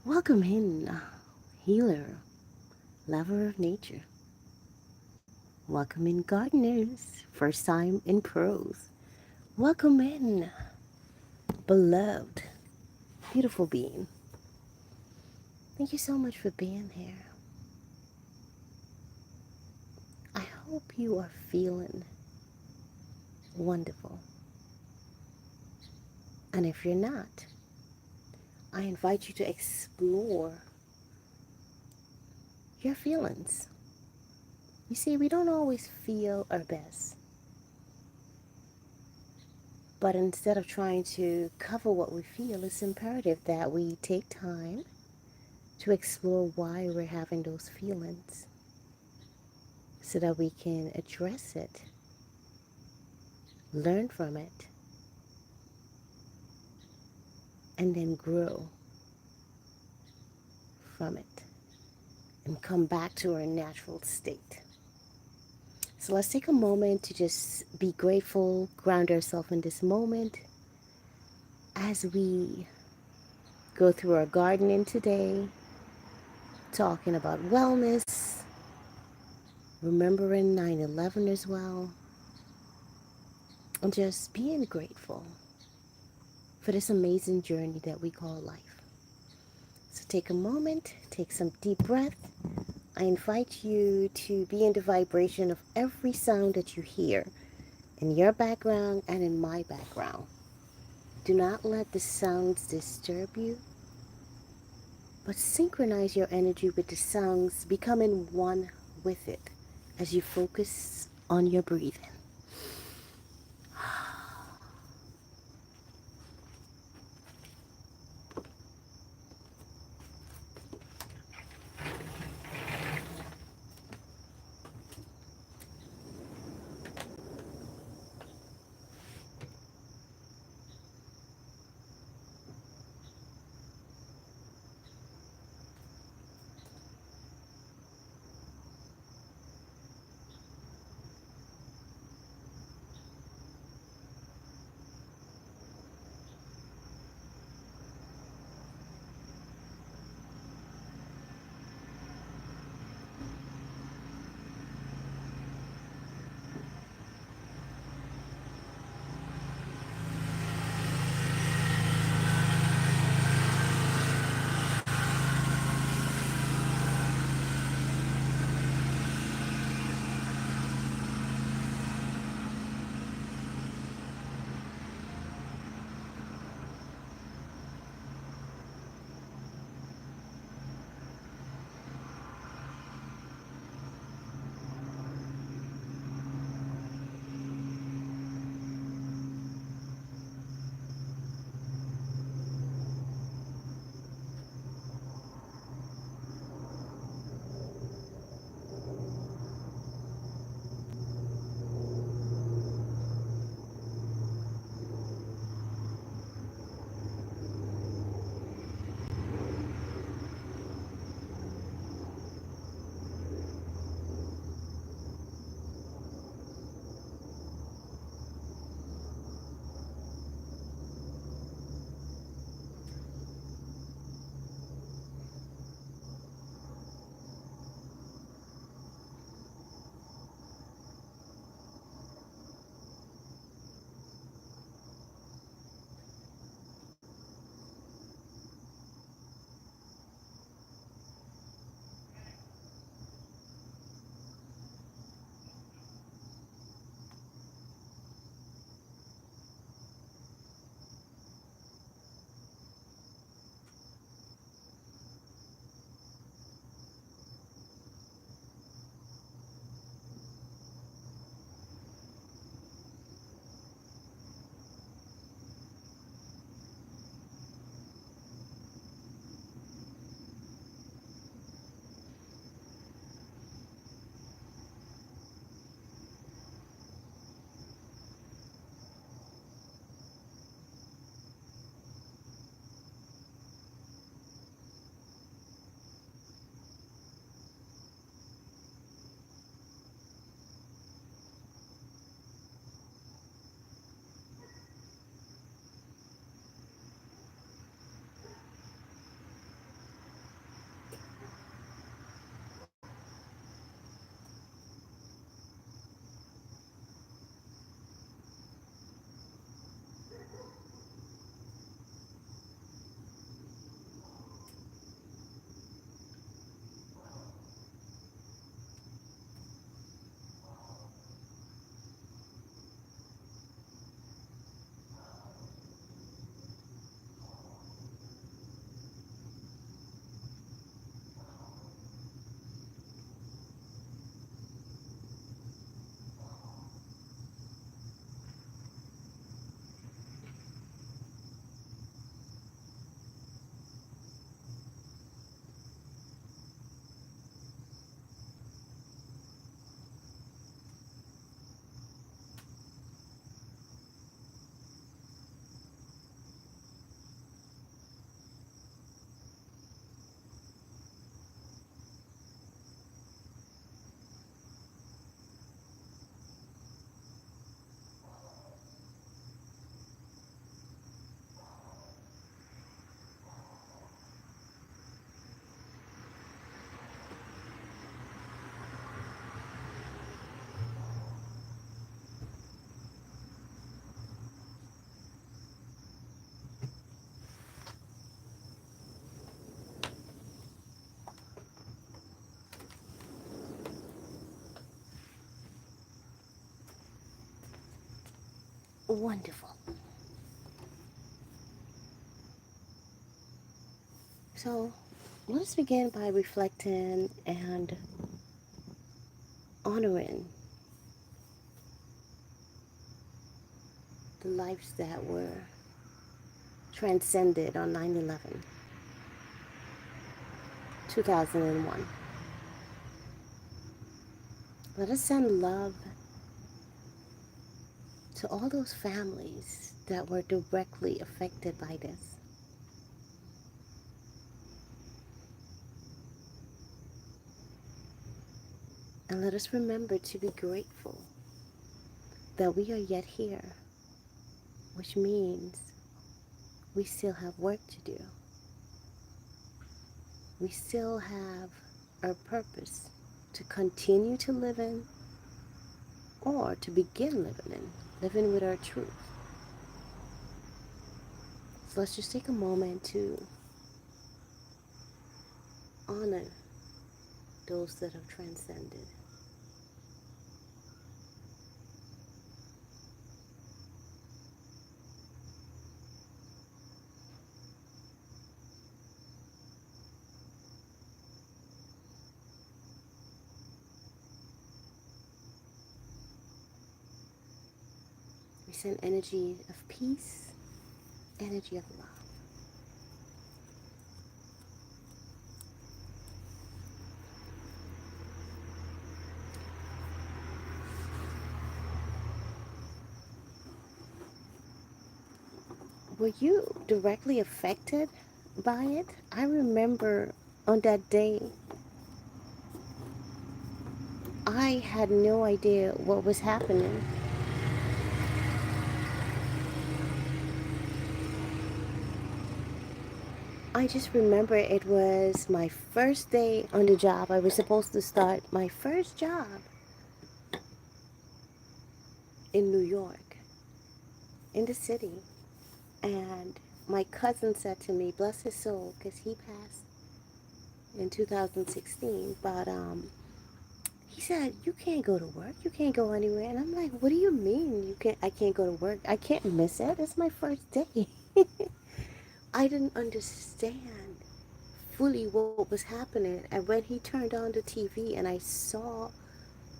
Welcome in, healer, lover of nature. Welcome in, gardeners, first time in pros. Welcome in, beloved, beautiful being. Thank you so much for being here. I hope you are feeling wonderful. And if you're not, I invite you to explore your feelings. You see, we don't always feel our best. But instead of trying to cover what we feel, it's imperative that we take time to explore why we're having those feelings so that we can address it, learn from it, and then grow from it and come back to our natural state. So let's take a moment to just be grateful, ground ourselves in this moment as we go through our gardening today, talking about wellness, remembering 9/11 as well, and just being grateful for this amazing journey that we call life. So take a moment, take some deep breath. I invite you to be in the vibration of every sound that you hear in your background and in my background. Do not let the sounds disturb you, but synchronize your energy with the sounds, becoming one with it as you focus on your breathing. Wonderful. So let's begin by reflecting and honoring the lives that were transcended on 9/11, 2001. Let us send love to all those families that were directly affected by this. And let us remember to be grateful that we are yet here, which means we still have work to do. We still have our purpose to continue to live in or to begin living in, living with our truth. So let's just take a moment to honor those that have transcended. We send energy of peace, energy of love. Were you directly affected by it? I remember on that day, I had no idea what was happening. I just remember it was my first day on the job. I was supposed to start my first job in New York, in the city. And my cousin said to me, bless his soul, because he passed in 2016. But he said, you can't go to work. You can't go anywhere. And I'm like, what do you mean I can't go to work? I can't miss it. It's my first day. I didn't understand fully what was happening. And when he turned on the TV and I saw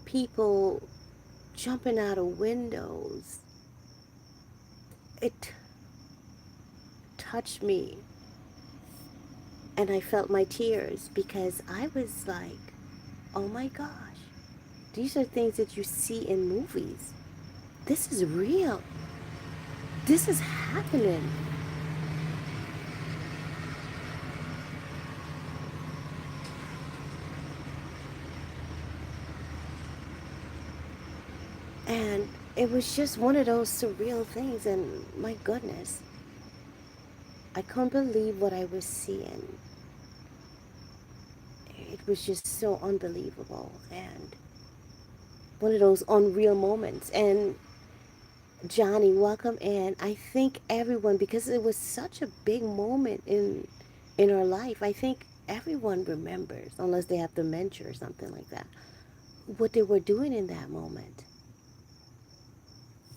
people jumping out of windows, it touched me. And I felt my tears because I was like, oh my gosh, these are things that you see in movies. This is real. This is happening. And it was just one of those surreal things. And my goodness, I couldn't believe what I was seeing. It was just so unbelievable and one of those unreal moments. And Johnny, welcome in. I think everyone, because it was such a big moment in our life, I think everyone remembers, unless they have dementia or something like that, what they were doing in that moment.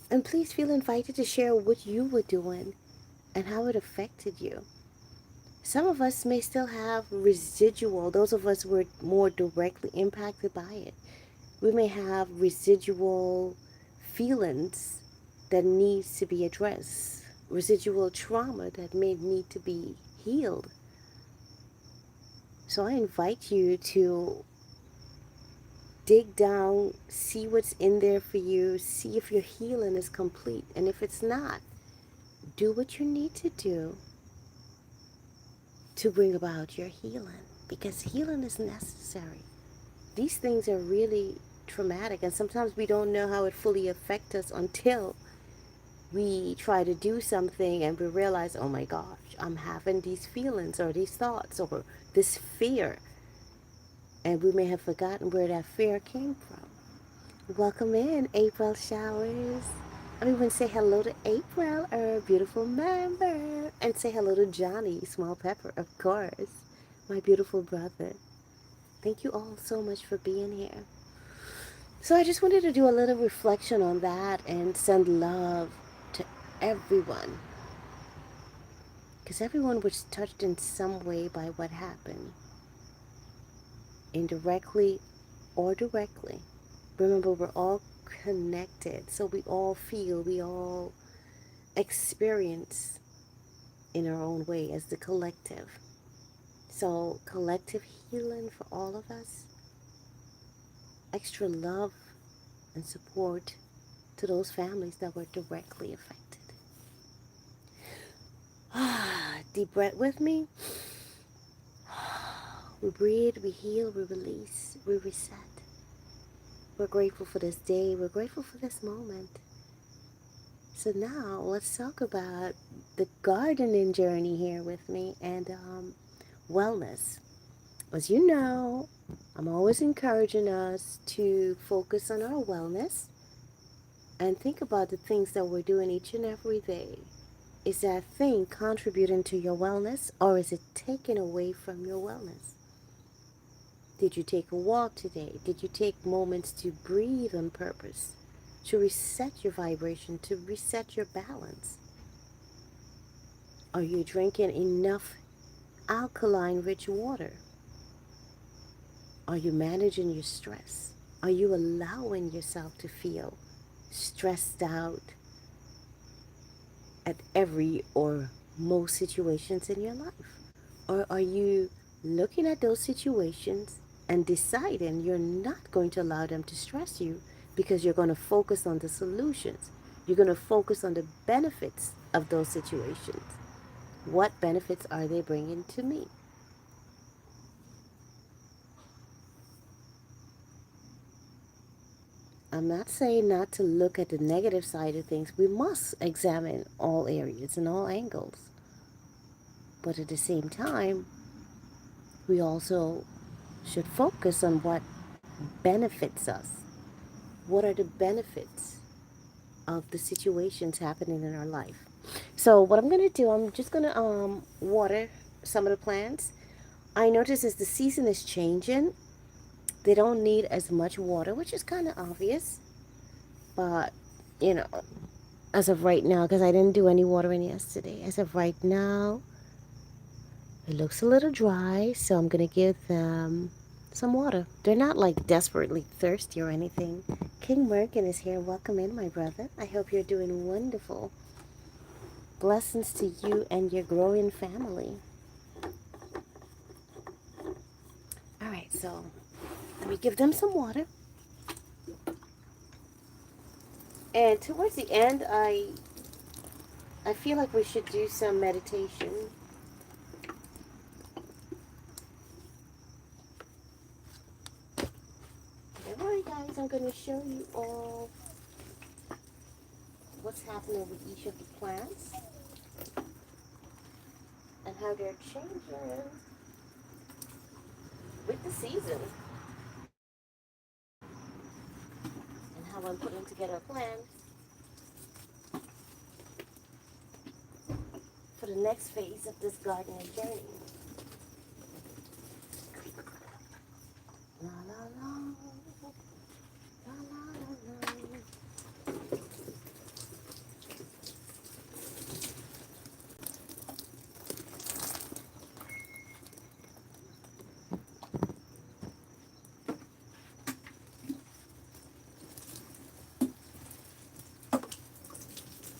And please feel invited to share what you were doing and how it affected you. Some of us may still have residual, those of us who were more directly impacted by it. We may have residual feelings that needs to be addressed, residual trauma that may need to be healed. So I invite you to dig down, see what's in there for you, see if your healing is complete. And if it's not, do what you need to do to bring about your healing, because healing is necessary. These things are really traumatic, and sometimes we don't know how it fully affects us until we try to do something and we realize, oh my gosh, I'm having these feelings or these thoughts or this fear. And we may have forgotten where that fear came from. Welcome in, April Showers. I mean, say hello to April, our beautiful member. And say hello to Johnny, Small Pepper, of course, my beautiful brother. Thank you all so much for being here. So I just wanted to do a little reflection on that and send love everyone, because everyone was touched in some way by what happened, indirectly or directly. Remember, we're all connected, so we all feel, we all experience in our own way as the collective. So, collective healing for all of us, extra love and support to those families that were directly affected. Deep breath with me. We breathe, we heal, we release, we reset. We're grateful for this day. We're grateful for this moment. So now let's talk about the gardening journey here with me and wellness. As you know, I'm always encouraging us to focus on our wellness and think about the things that we're doing each and every day. Is that thing contributing to your wellness, or is it taking away from your wellness? Did you take a walk today? Did you take moments to breathe on purpose, to reset your vibration, to reset your balance? Are you drinking enough alkaline rich water? Are you managing your stress? Are you allowing yourself to feel stressed out at every or most situations in your life? Or are you looking at those situations and deciding you're not going to allow them to stress you because you're going to focus on the solutions? You're going to focus on the benefits of those situations. What benefits are they bringing to me? I'm not saying not to look at the negative side of things. We must examine all areas and all angles. But at the same time, we also should focus on what benefits us. What are the benefits of the situations happening in our life? So what I'm going to do, I'm just going to water some of the plants. I notice as the season is changing, they don't need as much water, which is kind of obvious. But, you know, as of right now, because I didn't do any watering yesterday, as of right now, it looks a little dry, so I'm going to give them some water. They're not like desperately thirsty or anything. King Merkin is here. Welcome in, my brother. I hope you're doing wonderful. Blessings to you and your growing family. All right, so let me give them some water. And towards the end, I feel like we should do some meditation. Don't worry, guys. I'm going to show you all what's happening with each of the plants and how they're changing with the season, and how I'm putting together a plan for the next phase of this gardening journey. La la la, la la la la.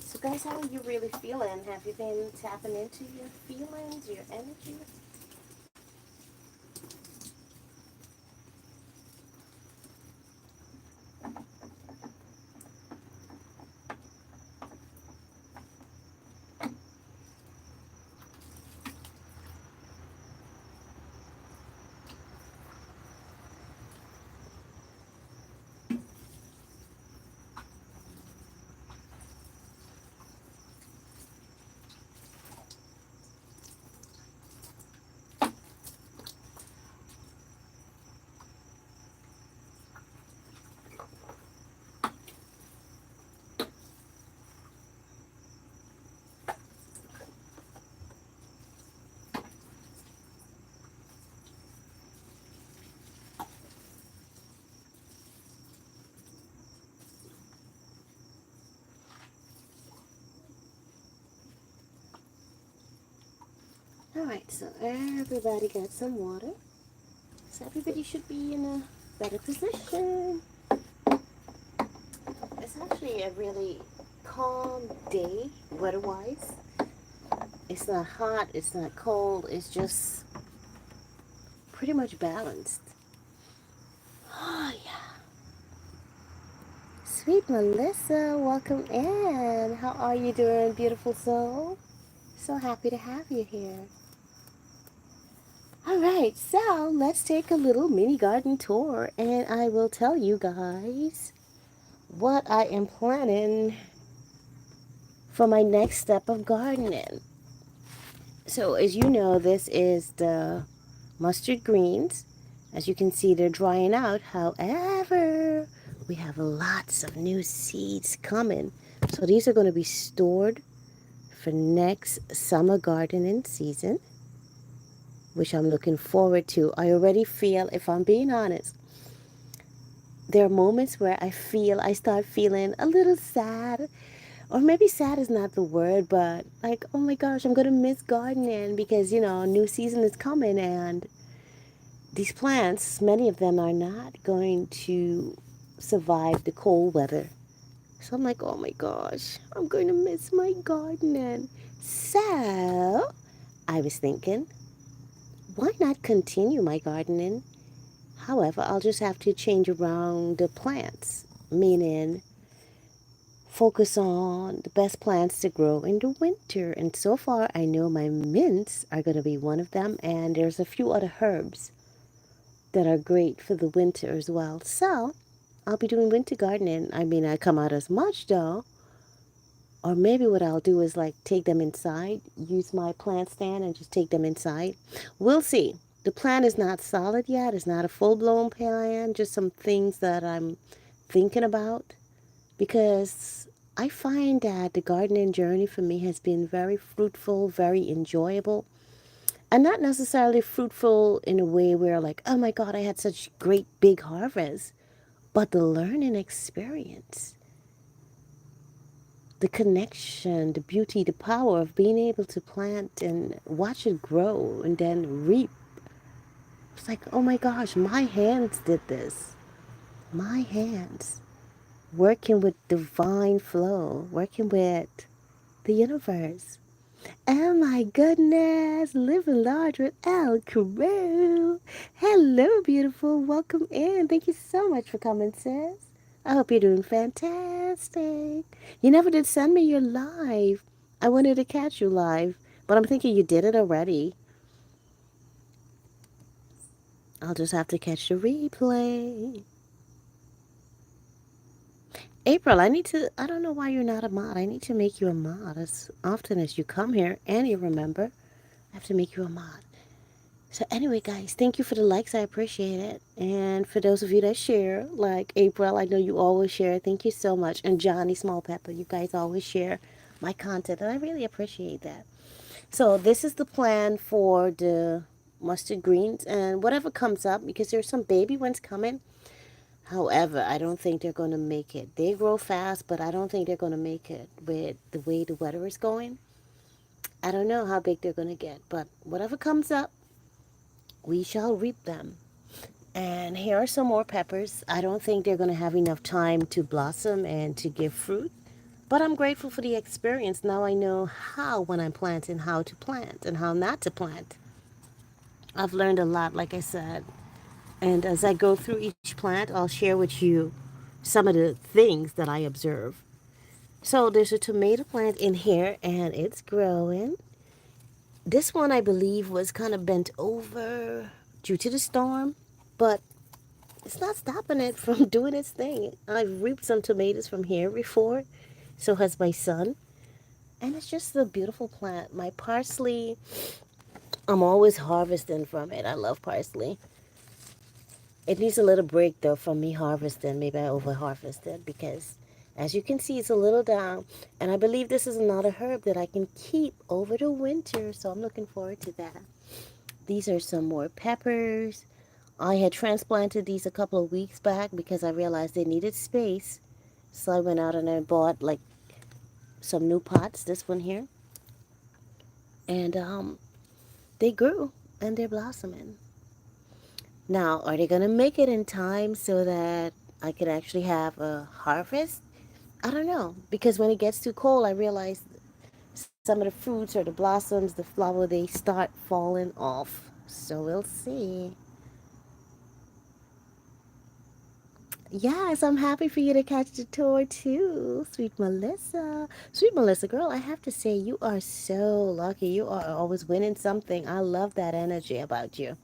So guys, how are you really feeling? Have you been tapping into your feelings, your energy? Alright, so everybody got some water. So everybody should be in a better position. It's actually a really calm day, weather-wise. It's not hot, it's not cold, it's just pretty much balanced. Oh, yeah. Sweet Melissa, welcome in. How are you doing, beautiful soul? So happy to have you here. Alright, so let's take a little mini garden tour and I will tell you guys what I am planning for my next step of gardening. So as you know, this is the mustard greens. As you can see, they're drying out. However, we have lots of new seeds coming. So these are going to be stored for next summer gardening season, which I'm looking forward to. I already feel, if I'm being honest, there are moments where I start feeling a little sad, or maybe sad is not the word, but like, oh my gosh, I'm going to miss gardening because, new season is coming and these plants, many of them are not going to survive the cold weather. So I'm like, oh my gosh, I'm going to miss my gardening. So I was thinking, why not continue my gardening? However, I'll just have to change around the plants, meaning focus on the best plants to grow in the winter. And so far, I know my mints are going to be one of them, and there's a few other herbs that are great for the winter as well. So I'll be doing winter gardening. I mean, I come out as much though. Or maybe what I'll do is like take them inside, use my plant stand and just take them inside. We'll see. The plan is not solid yet. It's not a full-blown plan, just some things that I'm thinking about because I find that the gardening journey for me has been very fruitful, very enjoyable, and not necessarily fruitful in a way where like, oh my God, I had such great big harvest, but the learning experience, the connection, the beauty, the power of being able to plant and watch it grow and then reap. It's like, oh my gosh, my hands did this. My hands. Working with divine flow, working with the universe. Oh my goodness, living large with El Carew. Hello, beautiful. Welcome in. Thank you so much for coming, sis. I hope you're doing fantastic. You never did send me your live. I wanted to catch you live, but I'm thinking you did it already. I'll just have to catch the replay. April, I don't know why you're not a mod. I need to make you a mod as often as you come here and you remember. I have to make you a mod. So anyway, guys, thank you for the likes. I appreciate it. And for those of you that share, like April, I know you always share. Thank you so much. And Johnny Small Pepper, you guys always share my content, and I really appreciate that. So this is the plan for the mustard greens and whatever comes up, because there's some baby ones coming. However, I don't think they're going to make it. They grow fast, but I don't think they're going to make it with the way the weather is going. I don't know how big they're going to get, but whatever comes up, we shall reap them. And here are some more peppers. I don't think they're going to have enough time to blossom and to give fruit, but I'm grateful for the experience. Now I know how, when I'm planting, how to plant and how not to plant. I've learned a lot, like I said. And as I go through each plant, I'll share with you some of the things that I observe. So there's a tomato plant in here and it's growing. This one I believe was kind of bent over due to the storm, but it's not stopping it from doing its thing. I've reaped some tomatoes from here before, so has my son. And it's just a beautiful plant. My parsley, I'm always harvesting from it. I love parsley. It needs a little break though from me harvesting. Maybe I over harvested because as you can see it's a little down, and I believe this is another herb that I can keep over the winter, so I'm looking forward to that. These are some more peppers. I had transplanted these a couple of weeks back because I realized they needed space, so I went out and I bought like some new pots, this one here, and they grew and they're blossoming. Now, are they going to make it in time so that I could actually have a harvest? I don't know. Because when it gets too cold, I realize some of the fruits or the blossoms, the flower, they start falling off. So we'll see. Yes, I'm happy for you to catch the tour too, sweet Melissa. Sweet Melissa, girl, I have to say, you are so lucky. You are always winning something. I love that energy about you.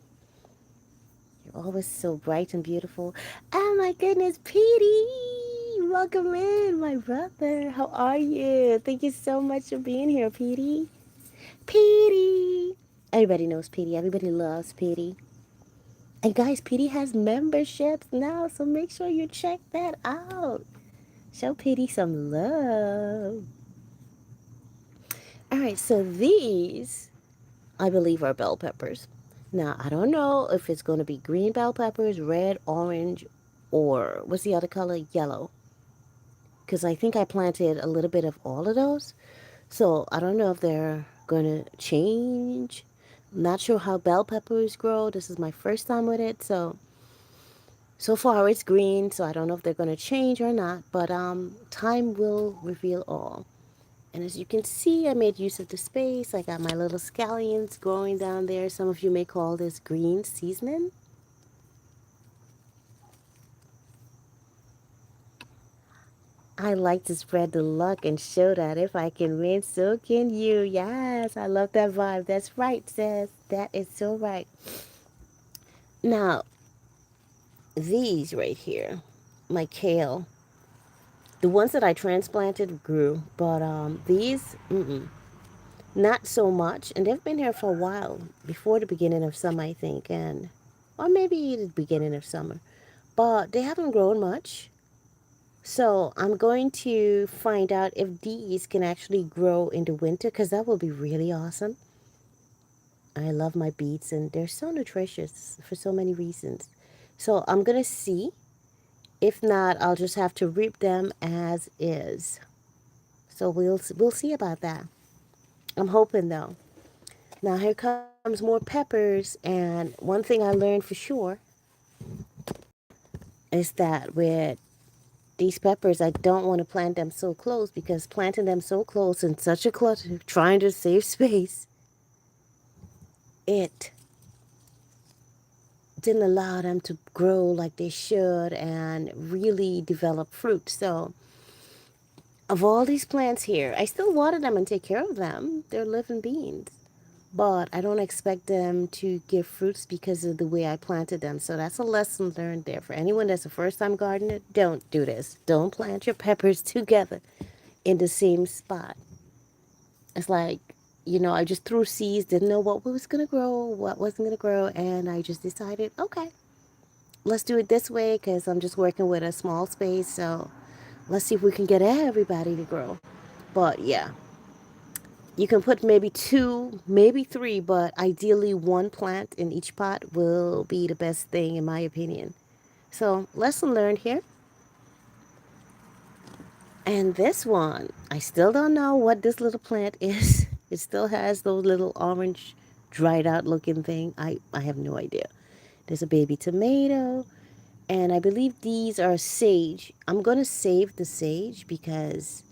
You're always so bright and beautiful. Oh my goodness, Petey! Welcome in, my brother. How are you? Thank you so much for being here, Petey. Petey! Everybody knows Petey. Everybody loves Petey. And guys, Petey has memberships now, so make sure you check that out. Show Petey some love. All right, so these, I believe, are bell peppers. Now, I don't know if it's going to be green bell peppers, red, orange, or what's the other color? Yellow. Because I think I planted a little bit of all of those. So I don't know if they're going to change. I'm not sure how bell peppers grow. This is my first time with it. So far it's green. So I don't know if they're going to change or not. But time will reveal all. And as you can see, I made use of the space. I got my little scallions growing down there. Some of you may call this green seasoning. I like to spread the luck and show that if I can win, so can you. Yes, I love that vibe. That's right, sis. That is so right. Now, these right here, my kale, the ones that I transplanted grew, but these, not so much. And they've been here for a while, before the beginning of summer, I think, and or maybe the beginning of summer. But they haven't grown much. So I'm going to find out if these can actually grow in the winter because that will be really awesome. I love my beets and they're so nutritious for so many reasons. So I'm going to see. If not, I'll just have to reap them as is. So we'll see about that. I'm hoping though. Now here comes more peppers, and one thing I learned for sure is that with these peppers, I don't want to plant them so close because planting them so close in such a clutter, trying to save space, it didn't allow them to grow like they should and really develop fruit. So, of all these plants here, I still water them and take care of them. They're living beings. But I don't expect them to give fruits because of the way I planted them. So that's a lesson learned there. For anyone that's a first time gardener, don't do this. Don't plant your peppers together in the same spot. It's like, I just threw seeds, didn't know what was going to grow, what wasn't going to grow, and I just decided, okay, let's do it this way because I'm just working with a small space. So let's see if we can get everybody to grow. But yeah, you can put maybe two, maybe three, but ideally one plant in each pot will be the best thing in my opinion. So lesson learned here. And this one, I still don't know what this little plant is. It still has those little orange, dried out looking thing. I have no idea. There's a baby tomato. And I believe these are sage. I'm going to save the sage because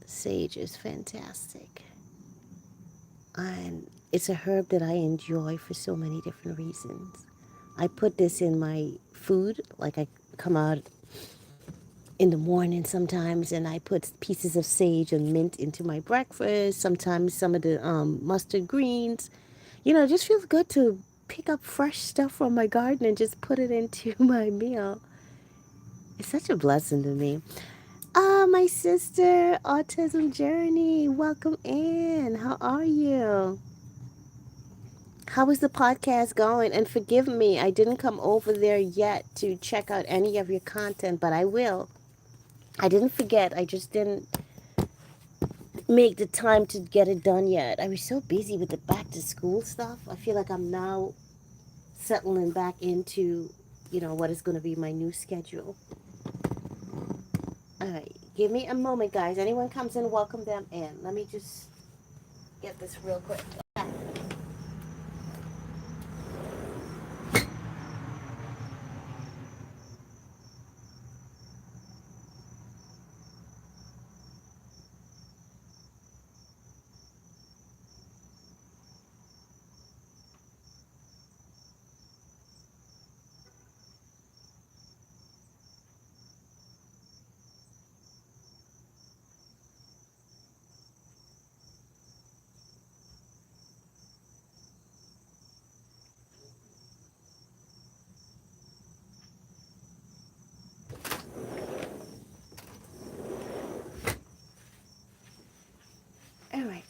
sage is fantastic. And it's a herb that I enjoy for so many different reasons. I put this in my food, like I come out in the morning sometimes and I put pieces of sage and mint into my breakfast, sometimes some of the mustard greens. It just feels good to pick up fresh stuff from my garden and just put it into my meal. It's such a blessing to me. Ah, my sister, Autism Journey, welcome in. How are you? How is the podcast going? And forgive me, I didn't come over there yet to check out any of your content, but I will. I didn't forget. I just didn't make the time to get it done yet. I was so busy with the back to school stuff. I feel like I'm now settling back into, what is going to be my new schedule. All right. Give me a moment, guys. Anyone comes in, welcome them in. Let me just get this real quick.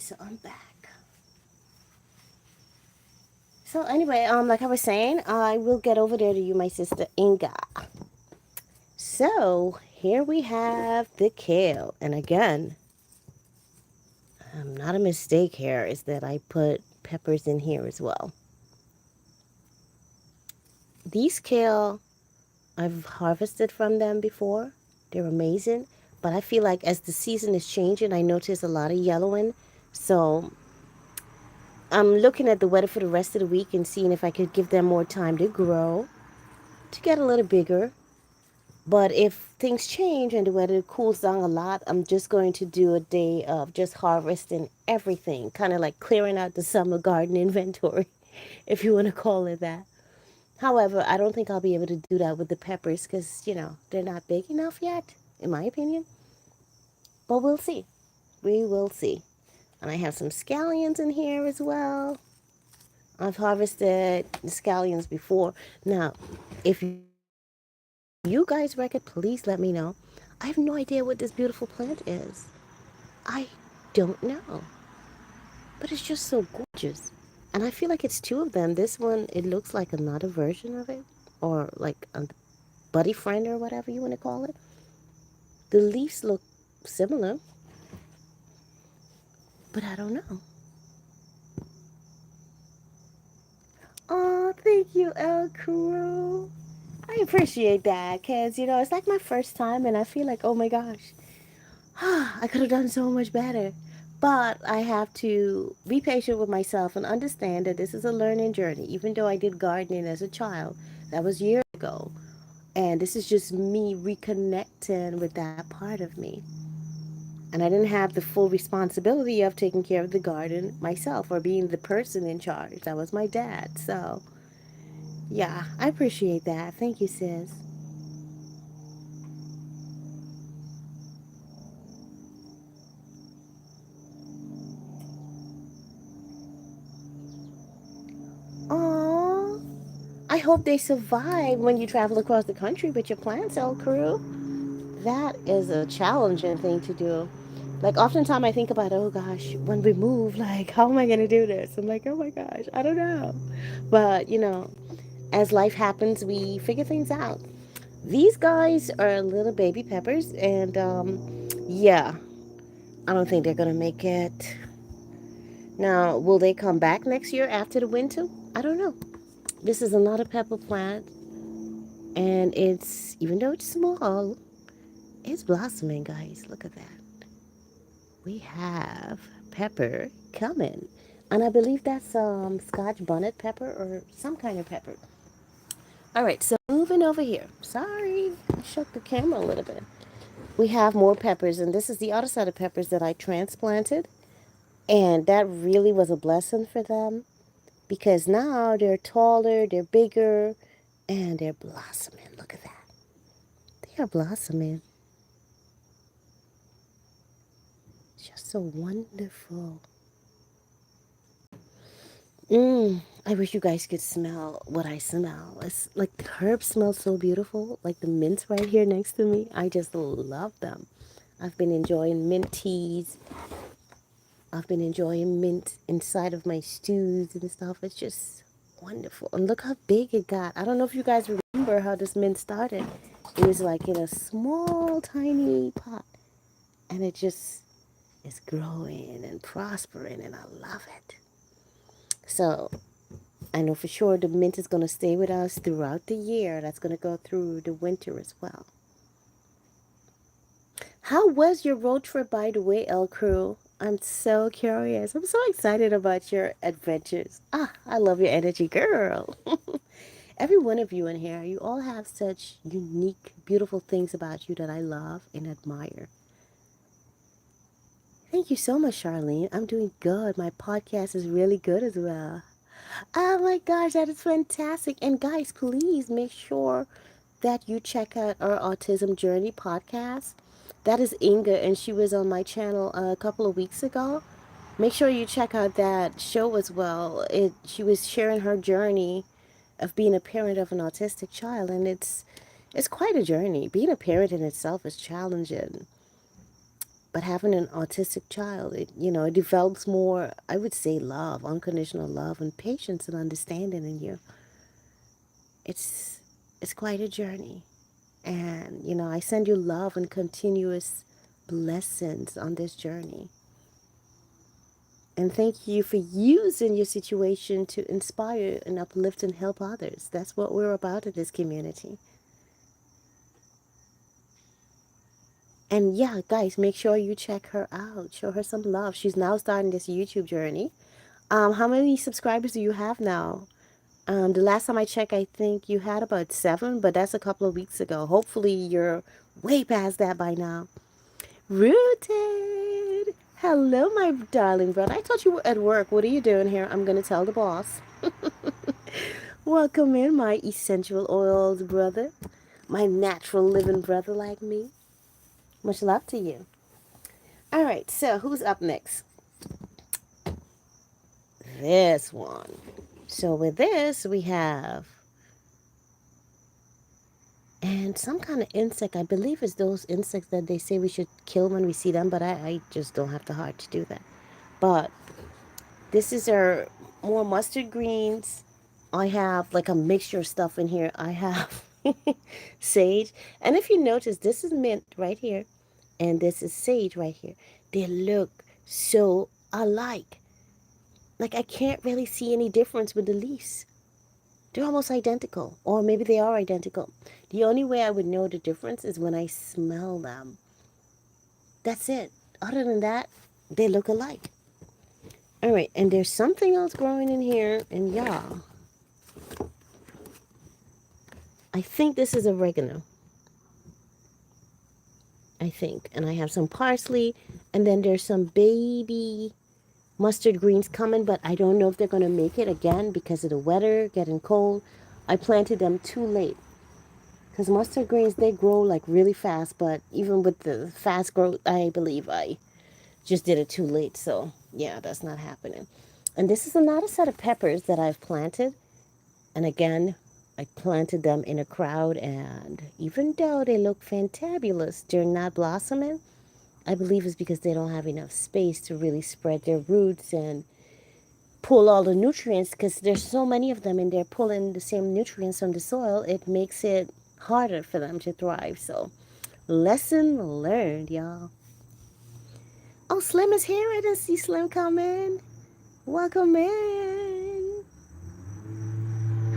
So I'm back. So anyway, like I was saying, I will get over there to you, my sister Inga. So here we have the kale, and again, not a mistake here is that I put peppers in here as well. These kale, I've harvested from them before. They're amazing, but I feel like as the season is changing, I notice a lot of yellowing. So I'm looking at the weather for the rest of the week and seeing if I could give them more time to grow, to get a little bigger. But if things change and the weather cools down a lot, I'm just going to do a day of just harvesting everything, kind of like clearing out the summer garden inventory, if you want to call it that. However, I don't think I'll be able to do that with the peppers because, they're not big enough yet, in my opinion. But we'll see. We will see. And I have some scallions in here as well. I've harvested scallions before. Now, if you guys wreck it, please let me know. I have no idea what this beautiful plant is. I don't know. But it's just so gorgeous. And I feel like it's two of them. This one, it looks like another version of it. Or like a buddy friend or whatever you want to call it. The leaves look similar, but I don't know. Oh, thank you, El Kuro. I appreciate that because, it's like my first time and I feel like, oh my gosh, I could have done so much better. But I have to be patient with myself and understand that this is a learning journey. Even though I did gardening as a child, that was years ago. And this is just me reconnecting with that part of me. And I didn't have the full responsibility of taking care of the garden myself or being the person in charge. That was my dad. So, yeah, I appreciate that. Thank you, sis. Aww. I hope they survive when you travel across the country with your plant cell crew. That is a challenging thing to do. Like, oftentimes I think about, oh gosh, when we move, like, how am I going to do this? I'm like, oh my gosh, I don't know. But, as life happens, we figure things out. These guys are little baby peppers, and yeah, I don't think they're going to make it. Now, will they come back next year after the winter? I don't know. This is another pepper plant, and even though it's small, it's blossoming, guys. Look at that. We have pepper coming. And I believe that's Scotch bonnet pepper or some kind of pepper. All right, so moving over here. Sorry, I shook the camera a little bit. We have more peppers, and this is the other side of peppers that I transplanted. And that really was a blessing for them because now they're taller, they're bigger, and they're blossoming. Look at that. They are blossoming. It's just so wonderful. I wish you guys could smell what I smell. It's like the herbs smell so beautiful, like the mints right here next to me. I just love them. I've been enjoying mint teas. I've been enjoying mint inside of my stews and stuff. It's just wonderful. And look how big it got. I don't know if you guys remember how this mint started. It was like in a small, tiny pot. And it just is growing and prospering, and I love it. So I know for sure the mint is going to stay with us throughout the year. That's going to go through the winter as well. How was your road trip, by the way, El Crew? I'm so curious. I'm so excited about your adventures. I love your energy, girl. Every one of you in here, you all have such unique, beautiful things about you that I love and admire. Thank you so much, Charlene. I'm doing good. My podcast is really good as well. Oh my gosh, that is fantastic. And guys, please make sure that you check out our Autism Journey podcast. That is Inga, and she was on my channel a couple of weeks ago. Make sure you check out that show as well. She was sharing her journey of being a parent of an autistic child, and it's quite a journey. Being a parent in itself is challenging. But having an autistic child, it develops more, I would say, love, unconditional love, and patience and understanding in you. It's it's quite a journey. And, I send you love and continuous blessings on this journey. And thank you for using your situation to inspire and uplift and help others. That's what we're about in this community. And yeah, guys, make sure you check her out. Show her some love. She's now starting this YouTube journey. How many subscribers do you have now? The last time I checked, I think you had about 7, but that's a couple of weeks ago. Hopefully, you're way past that by now. Rooted! Hello, my darling brother. I thought you were at work. What are you doing here? I'm going to tell the boss. Welcome in, my essential oils brother. My natural living brother like me. Much love to you. All right, so who's up next? This one. So with this, we have and some kind of insect. I believe it's those insects that they say we should kill when we see them, but I just don't have the heart to do that. But this is our more mustard greens. I have like a mixture of stuff in here. I have sage. And if you notice, this is mint right here. And this is sage right here. They look so alike. Like I can't really see any difference with the leaves. They're almost identical. Or maybe they are identical. The only way I would know the difference is when I smell them. That's it. Other than that, they look alike. All right, and there's something else growing in here, and yeah, I think this is oregano. I think, and I have some parsley, and then there's some baby mustard greens coming, but I don't know if they're going to make it again because of the weather getting cold. I planted them too late because mustard greens, they grow like really fast, but even with the fast growth, I believe I just did it too late. So yeah, that's not happening. And this is another set of peppers that I've planted. And again, I planted them in a crowd, and even though they look fantabulous, they're not blossoming. I believe it's because they don't have enough space to really spread their roots and pull all the nutrients, because there's so many of them and they're pulling the same nutrients from the soil. It makes it harder for them to thrive. So, lesson learned, y'all. Oh, Slim is here. I didn't see Slim come in. Welcome in.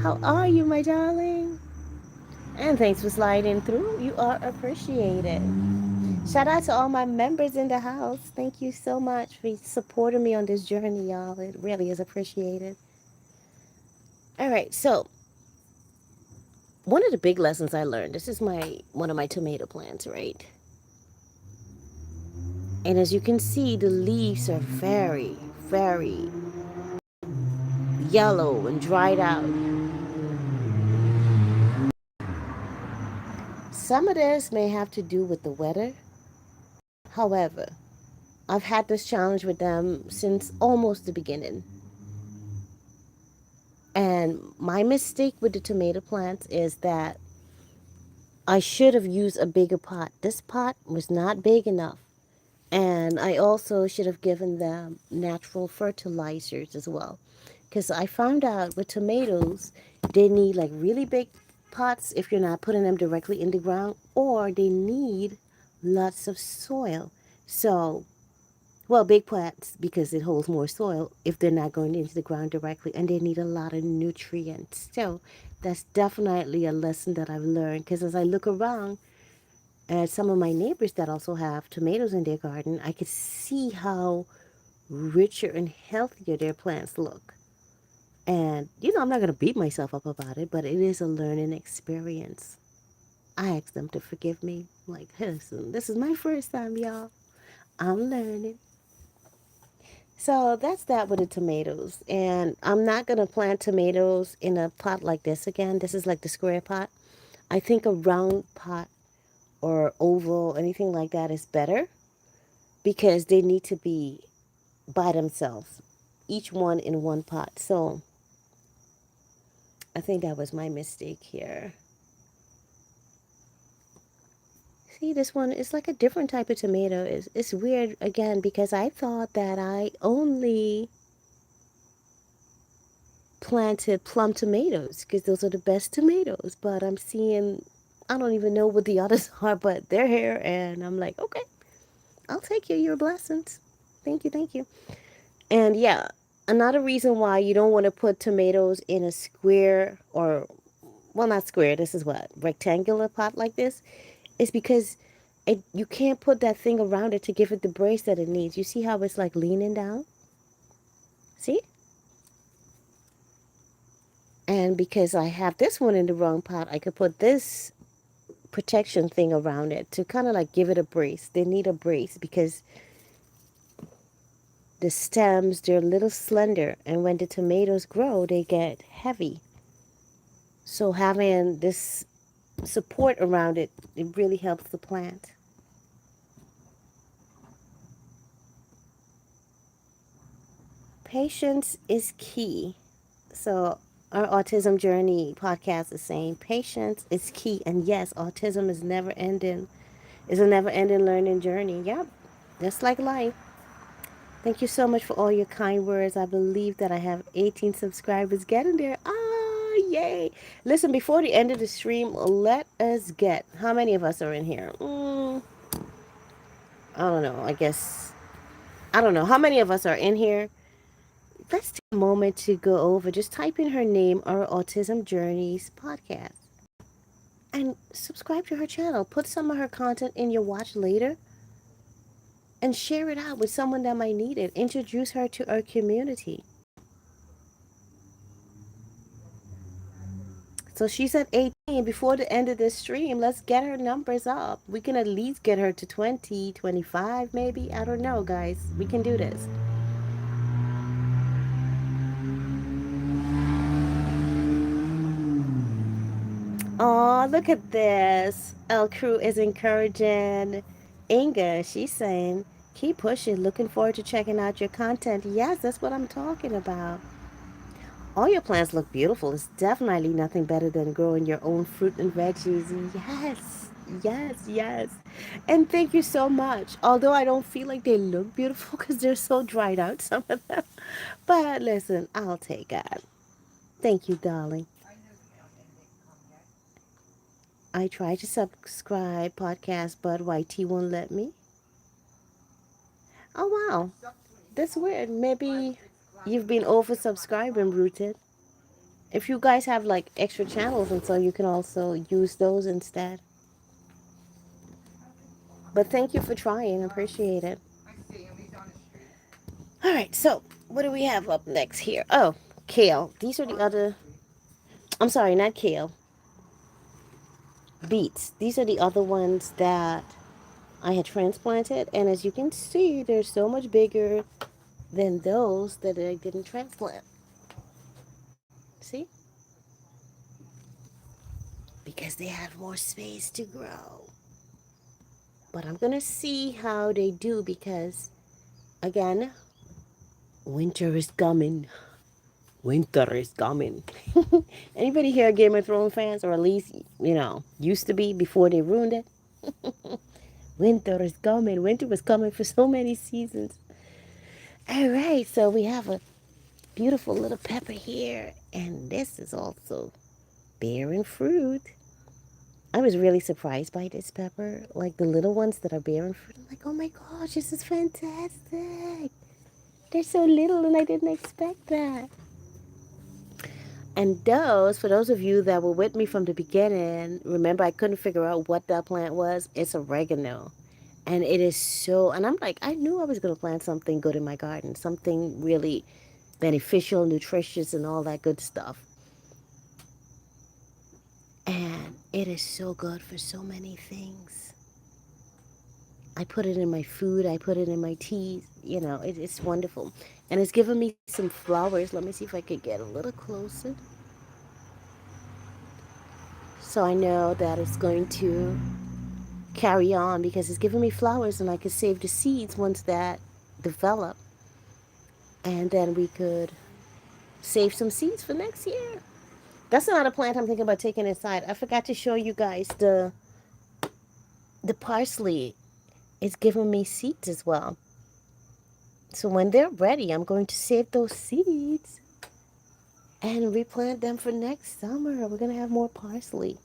How are you, my darling? And thanks for sliding through. You are appreciated. Shout out to all my members in the house. Thank you so much for supporting me on this journey, y'all. It really is appreciated. All right, so one of the big lessons I learned, this is my one of my tomato plants, right? And as you can see, the leaves are very, very yellow and dried out. Some of this may have to do with the weather. However, I've had this challenge with them since almost the beginning. And my mistake with the tomato plants is that I should have used a bigger pot. This pot was not big enough. And I also should have given them natural fertilizers as well. Because I found out with tomatoes, they need like really big pots if you're not putting them directly in the ground, or they need lots of soil. So, well, big plants because it holds more soil if they're not going into the ground directly, and they need a lot of nutrients. So, that's definitely a lesson that I've learned, because as I look around, and some of my neighbors that also have tomatoes in their garden, I could see how richer and healthier their plants look. And, I'm not going to beat myself up about it, but it is a learning experience. I asked them to forgive me. Like, listen, this is my first time, y'all. I'm learning. So that's that with the tomatoes. And I'm not going to plant tomatoes in a pot like this again. This is like the square pot. I think a round pot or oval, anything like that is better, because they need to be by themselves, each one in one pot. So I think that was my mistake here. See, this one is like a different type of tomato. It's weird again because I thought that I only planted plum tomatoes because those are the best tomatoes. But I'm seeing, I don't even know what the others are, but they're here, and I'm like, okay, I'll take you. Your blessings. Thank you, thank you. And yeah, another reason why you don't want to put tomatoes in a square or, well, not square, this is what, rectangular pot like this, is because you can't put that thing around it to give it the brace that it needs. You see how it's like leaning down? See? And because I have this one in the wrong pot, I could put this protection thing around it to kind of like give it a brace. They need a brace because the stems, they're a little slender, and when the tomatoes grow, they get heavy. So having this support around it, it really helps the plant. Patience is key. So our autism journey podcast is saying patience is key, and yes, autism is never ending. It's a never ending learning journey. Yep, just like life. Thank you so much for all your kind words. I believe that I have 18 subscribers getting there. Ah, yay. Listen, before the end of the stream, let us get, how many of us are in here? I don't know. I don't know. How many of us are in here? Let's take a moment to go over. Just type in her name, our Autism Journeys podcast, and subscribe to her channel. Put some of her content in your watch later and share it out with someone that might need it. Introduce her to our community. So she's at 18. Before the end of this stream, let's get her numbers up. We can at least get her to 20, 25, maybe. I don't know, guys. We can do this. Oh, look at this. El Crew is encouraging Inga. She's saying, keep pushing. Looking forward to checking out your content. Yes, that's what I'm talking about. All your plants look beautiful. It's definitely nothing better than growing your own fruit and veggies. Yes, yes, yes. And thank you so much. Although I don't feel like they look beautiful because they're so dried out, some of them. But listen, I'll take that. Thank you, darling. I tried to subscribe podcast, but YT won't let me. Oh, wow. That's weird. Maybe you've been oversubscribing, Rooted. If you guys have like extra channels and so you can also use those instead. But thank you for trying. Appreciate it. All right, so what do we have up next here? Oh, kale. These are the other. I'm sorry, not kale. Beets. These are the other ones that I had transplanted, and as you can see, they're so much bigger than those that I didn't transplant. See? Because they have more space to grow. But I'm gonna see how they do because, again, winter is coming. Winter is coming. Anybody here Game of Thrones fans, or at least, used to be before they ruined it? Winter is coming. Winter was coming for so many seasons. All right, so we have a beautiful little pepper here, and this is also bearing fruit. I was really surprised by this pepper, like the little ones that are bearing fruit. I'm like, oh my gosh, this is fantastic. They're so little, and I didn't expect that. And those, for those of you that were with me from the beginning, remember I couldn't figure out what that plant was. It's oregano. And it is so, and I'm like, I knew I was going to plant something good in my garden, something really beneficial, nutritious, and all that good stuff. And it is so good for so many things. I put it in my food, I put it in my teas, it's wonderful. And it's given me some flowers. Let me see if I could get a little closer. So I know that it's going to carry on because it's giving me flowers and I could save the seeds once that develop. And then we could save some seeds for next year. That's not a plant I'm thinking about taking inside. I forgot to show you guys the the parsley is giving me seeds as well. So when they're ready, I'm going to save those seeds and replant them for next summer. We're going to have more parsley.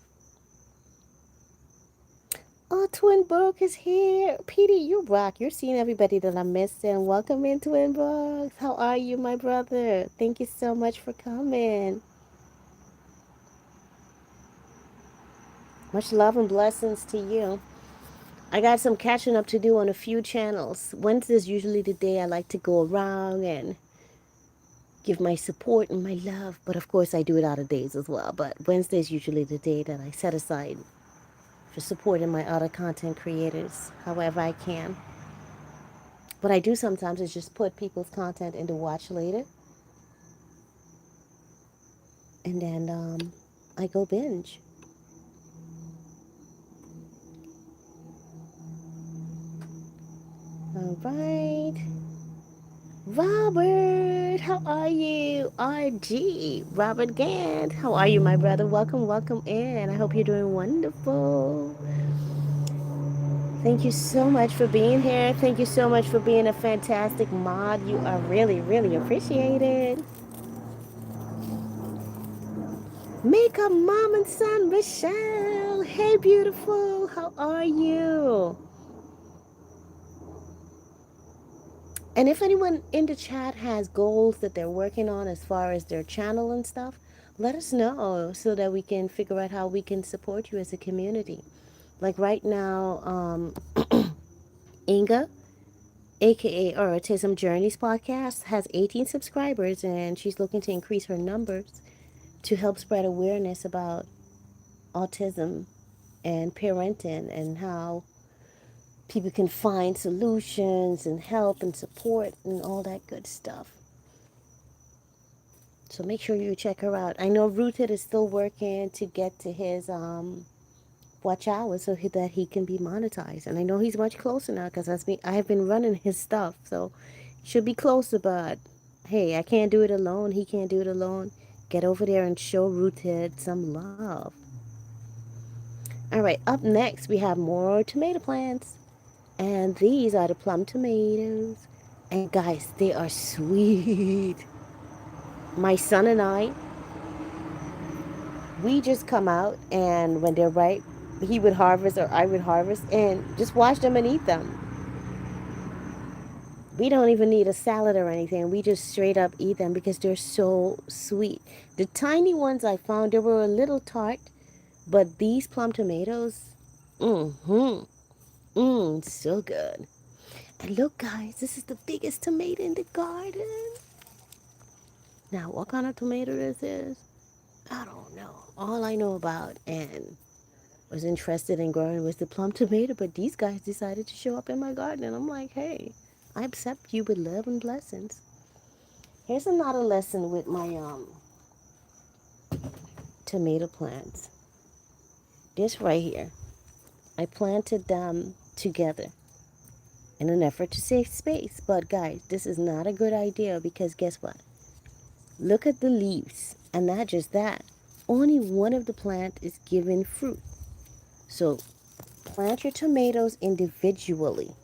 Oh, Twin Brook is here. Petey, you rock. You're seeing everybody that I'm missing. Welcome in, Twin Brook. How are you, my brother? Thank you so much for coming. Much love and blessings to you. I got some catching up to do on a few channels. Wednesday's usually the day I like to go around and give my support and my love. But of course, I do it other days as well. But Wednesday's usually the day that I set aside for supporting my other content creators however I can. What I do sometimes is just put people's content into watch later, and then I go binge. All right. Robert, how are you? RG, Robert Gant, how are you, my brother? Welcome, welcome in. I hope you're doing wonderful. Thank you so much for being here. Thank you so much for being a fantastic mod. You are really, really appreciated. Makeup mom and son, Michelle. Hey, beautiful. How are you? And if anyone in the chat has goals that they're working on as far as their channel and stuff, let us know so that we can figure out how we can support you as a community. Like right now, Inga, aka Autism Journeys podcast, has 18 subscribers and she's looking to increase her numbers to help spread awareness about autism and parenting and how people can find solutions and help and support and all that good stuff. So make sure you check her out. I know Rooted is still working to get to his watch hours so that he can be monetized. And I know he's much closer now because I have been running his stuff. So he should be closer, but hey, I can't do it alone. He can't do it alone. Get over there and show Rooted some love. All right, up next we have more tomato plants. And these are the plum tomatoes. And guys, they are sweet. My son and I, we just come out and when they're ripe, he would harvest or I would harvest and just wash them and eat them. We don't even need a salad or anything. We just straight up eat them because they're so sweet. The tiny ones I found, they were a little tart, but these plum tomatoes, so good. And look, guys, this is the biggest tomato in the garden. Now, what kind of tomato this is, I don't know. All I know about and was interested in growing was the plum tomato, but these guys decided to show up in my garden, and I'm like, hey, I accept you with love and blessings. Here's another lesson with my tomato plants. This right here, I planted them together in an effort to save space. But guys, this is not a good idea because guess what? Look at the leaves, and not just that. Only one of the plant is giving fruit. So plant your tomatoes individually,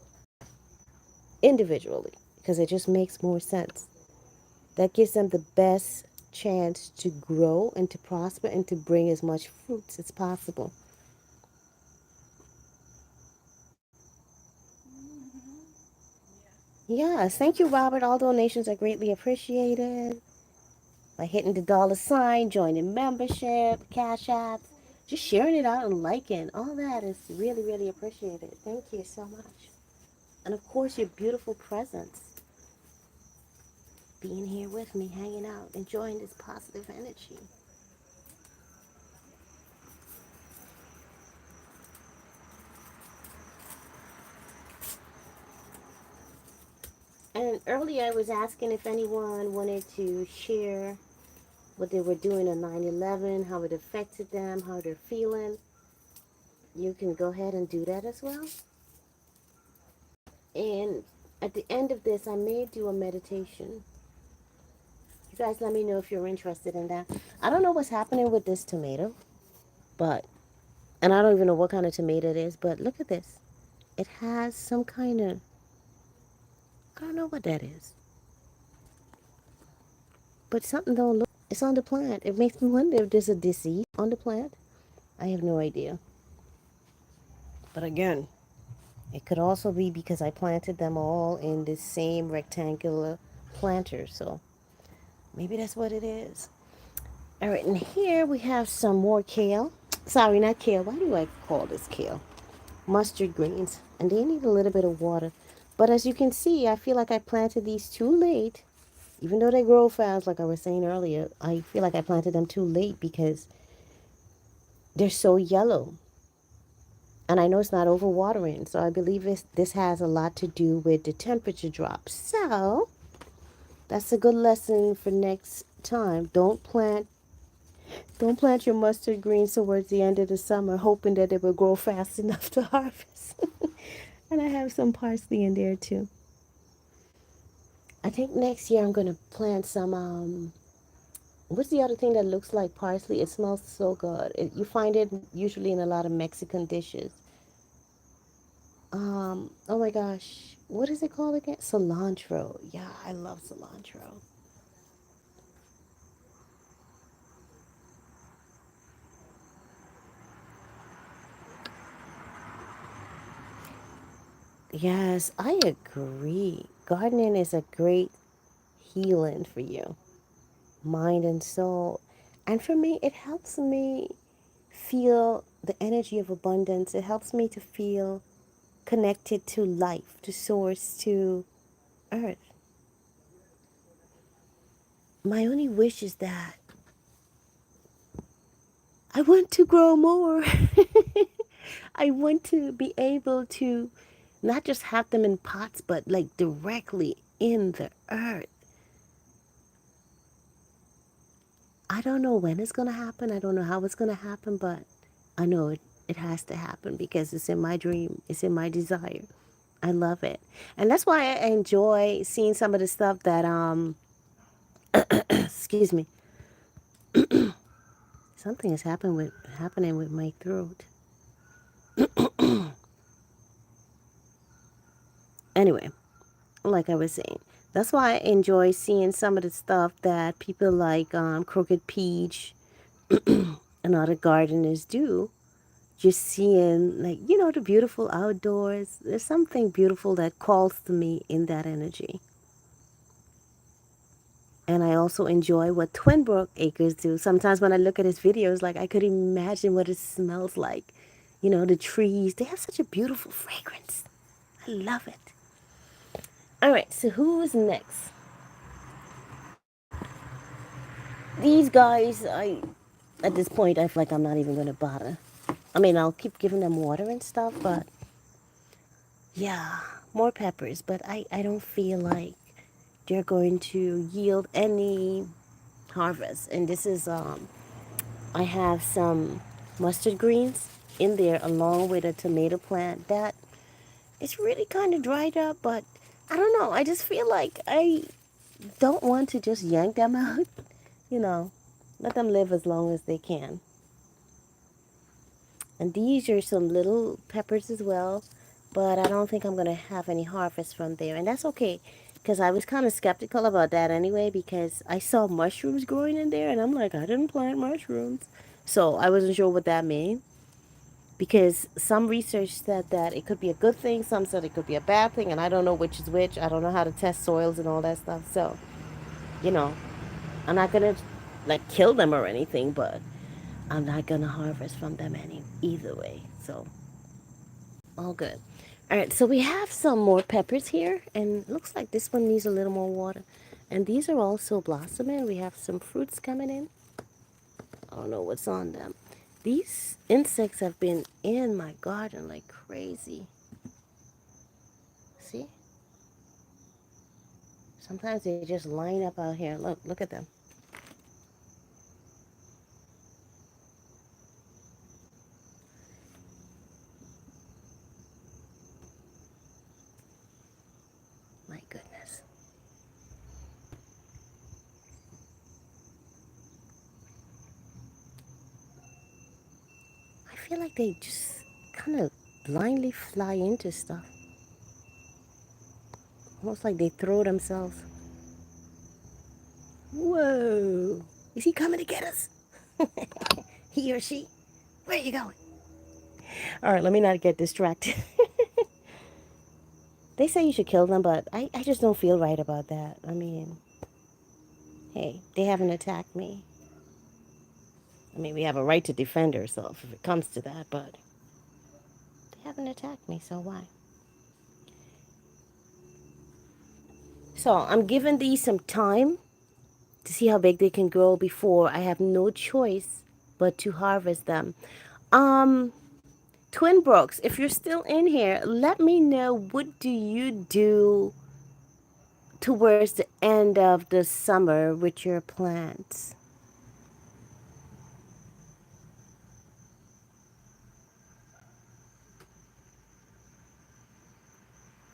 because it just makes more sense. That gives them the best chance to grow and to prosper and to bring as much fruits as possible. Yes, thank you, Robert. All donations are greatly appreciated. By hitting the dollar sign, joining membership, cash apps, just sharing it out and liking. All that is really, really appreciated. Thank you so much. And of course, your beautiful presence. Being here with me, hanging out, enjoying this positive energy. And earlier I was asking if anyone wanted to share what they were doing on 9/11, how it affected them, how they're feeling. You can go ahead and do that as well. And at the end of this, I may do a meditation. You guys let me know if you're interested in that. I don't know what's happening with this tomato, but And I don't even know what kind of tomato it is, but look at this. It has some kind of, I don't know what that is, but something don't look, it's on the plant. It makes me wonder if there's a disease on the plant. I have no idea. But again, it could also be because I planted them all in this same rectangular planter, so maybe that's what it is. All right, and here we have some more kale. Sorry, not kale. Why do I call this kale? Mustard greens. And they need a little bit of water. But as you can see, I feel like I planted these too late. Even though they grow fast, like I was saying earlier, I feel like I planted them too late because they're so yellow. And I know it's not overwatering, so I believe this has a lot to do with the temperature drop. So that's a good lesson for next time. Don't plant your mustard greens towards the end of the summer, hoping that it will grow fast enough to harvest. And I have some parsley in there too. I think next year I'm gonna plant some. What's the other thing that looks like parsley? It smells so good. You find it usually in a lot of Mexican dishes. Oh my gosh, what is it called again? Cilantro. Yeah, I love cilantro. Yes, I agree. Gardening is a great healing for you, mind and soul. And for me, it helps me feel the energy of abundance. It helps me to feel connected to life, to source, to earth. My only wish is that I want to grow more. I want to be able to not just have them in pots, but like directly in the earth. I don't know when it's going to happen. I don't know how it's going to happen, but I know it has to happen because it's in my dream. It's in my desire. I love it. And that's why I enjoy seeing some of the stuff that, excuse me, something is happening with my throat. Anyway, like I was saying, that's why I enjoy seeing some of the stuff that people like Crooked Peach and other gardeners do. Just seeing, like, the beautiful outdoors. There's something beautiful that calls to me in that energy. And I also enjoy what Twinbrook Acres do. Sometimes when I look at his videos, like I could imagine what it smells like. The trees, they have such a beautiful fragrance. I love it. All right, so who's next? These guys, at this point, I feel like I'm not even going to bother. I mean, I'll keep giving them water and stuff, but yeah, more peppers. But I don't feel like they're going to yield any harvest. And this is, I have some mustard greens in there along with a tomato plant that it's really kind of dried up, but I don't know. I just feel like I don't want to just yank them out, you know, let them live as long as they can. And these are some little peppers as well, but I don't think I'm going to have any harvest from there. And that's okay, because I was kind of skeptical about that anyway, because I saw mushrooms growing in there, and I'm like, I didn't plant mushrooms. So I wasn't sure what that meant, because some research said that it could be a good thing, some said it could be a bad thing, and I don't know which is which. I don't know how to test soils and all that stuff. So, you know, I'm not going to like kill them or anything, but I'm not going to harvest from them any either way. So all good. All right, so we have some more peppers here, and it looks like this one needs a little more water. And these are also blossoming. We have some fruits coming in. I don't know what's on them. These insects have been in my garden like crazy. See? Sometimes they just line up out here. Look at them. My goodness. feel like they just kind of blindly fly into stuff. Almost like they throw themselves. Whoa. Is he coming to get us? He or she? Where are you going? All right, let me not get distracted. They say you should kill them, but I just don't feel right about that. I mean, hey, they haven't attacked me. I mean, we have a right to defend ourselves if it comes to that, but they haven't attacked me, so why? So I'm giving these some time to see how big they can grow before I have no choice but to harvest them. Um, Twin Brooks, if you're still in here, let me know, what do you do towards the end of the summer with your plants?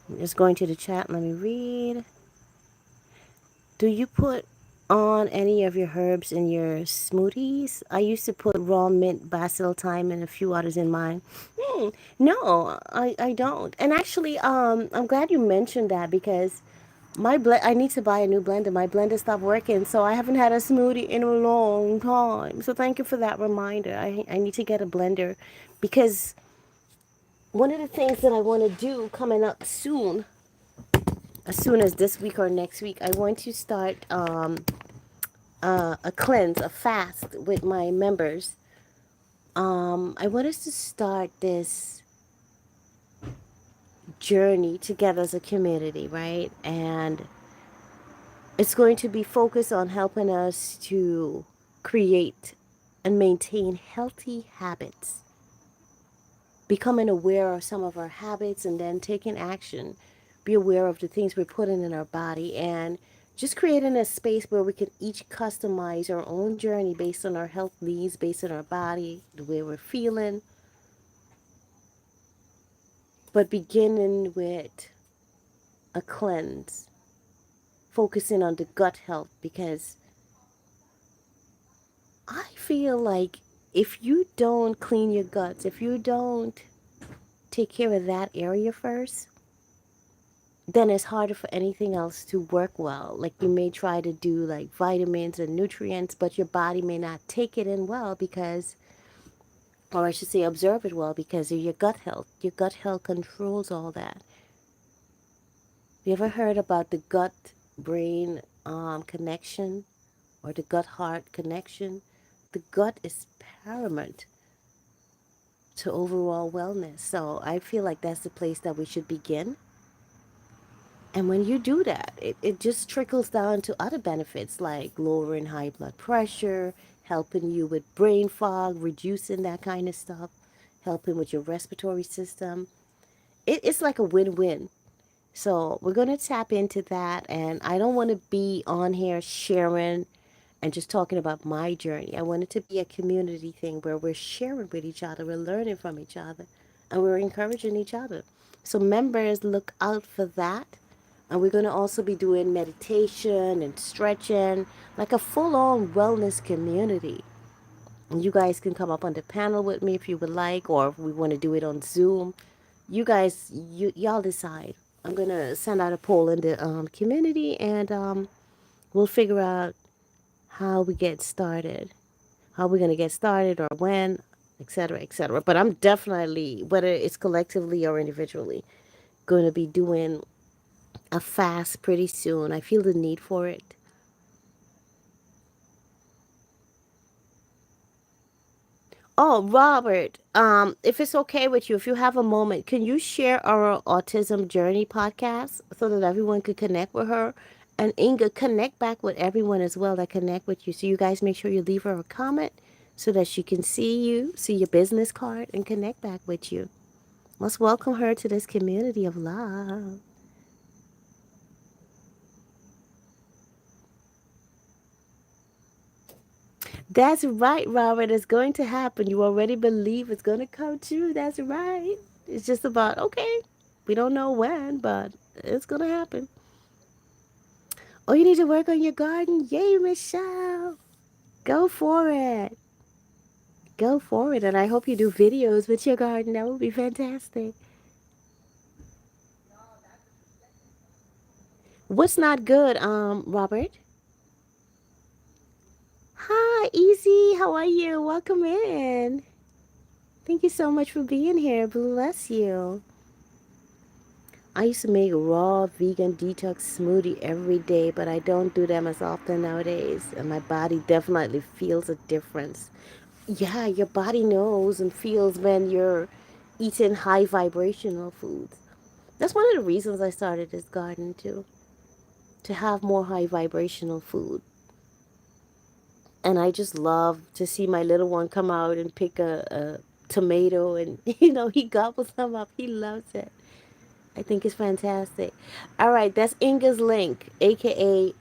I'm just going to the chat. Let me read. Do you put on any of your herbs in your smoothies? I used to put raw mint, basil, thyme, and a few others in mine. No, I don't. And actually, I'm glad you mentioned that because I need to buy a new blender. My blender stopped working, so I haven't had a smoothie in a long time. So thank you for that reminder. I need to get a blender because one of the things that I want to do coming up soon, as soon as this week or next week, I want to start a cleanse, a fast with my members. I want us to start this journey together as a community, right? And it's going to be focused on helping us to create and maintain healthy habits, becoming aware of some of our habits and then taking action, be aware of the things we're putting in our body, and just creating a space where we can each customize our own journey based on our health needs, based on our body, the way we're feeling, but beginning with a cleanse, focusing on the gut health, because I feel like if you don't clean your guts, if you don't take care of that area first, then it's harder for anything else to work well. Like you may try to do like vitamins and nutrients, but your body may not take it in well because, or I should say, absorb it well because of your gut health. Your gut health controls all that. You ever heard about the gut brain connection or the gut heart connection? The gut is paramount to overall wellness. So I feel like that's the place that we should begin. And when you do that, it just trickles down to other benefits like lowering high blood pressure, helping you with brain fog, reducing that kind of stuff, helping with your respiratory system. It's like a win-win. So we're going to tap into that. And I don't want to be on here sharing and just talking about my journey. I want it to be a community thing where we're sharing with each other, we're learning from each other, and we're encouraging each other. So members, look out for that. And we're going to also be doing meditation and stretching, like a full-on wellness community. And you guys can come up on the panel with me if you would like, or if we want to do it on Zoom. You guys, y'all decide. I'm going to send out a poll in the community, and we'll figure out how we get started, how we're going to get started or when, etc., etc. But I'm definitely, whether it's collectively or individually, going to be doing a fast pretty soon. I feel the need for it. Oh, Robert, if it's okay with you, if you have a moment, can you share our autism journey podcast so that everyone could connect with her? And Inga, connect back with everyone as well that connect with you. So you guys make sure you leave her a comment so that she can see you, see your business card, and connect back with you. Let's welcome her to this community of love. That's right, Robert. It's going to happen. You already believe it's going to come true. That's right. It's just about, okay, we don't know when, but it's going to happen. Oh, you need to work on your garden? Yay, Michelle. Go for it. Go for it, and I hope you do videos with your garden. That would be fantastic. What's not good, Robert? Hi, Easy. How are you? Welcome in. Thank you so much for being here. Bless you. I used to make raw vegan detox smoothie every day, but I don't do them as often nowadays, and my body definitely feels a difference. Yeah, your body knows and feels when you're eating high vibrational foods. That's one of the reasons I started this garden too, to have more high vibrational food. And I just love to see my little one come out and pick a tomato and he gobbles them up. He loves it. I think it's fantastic. All right, that's Inga's link, aka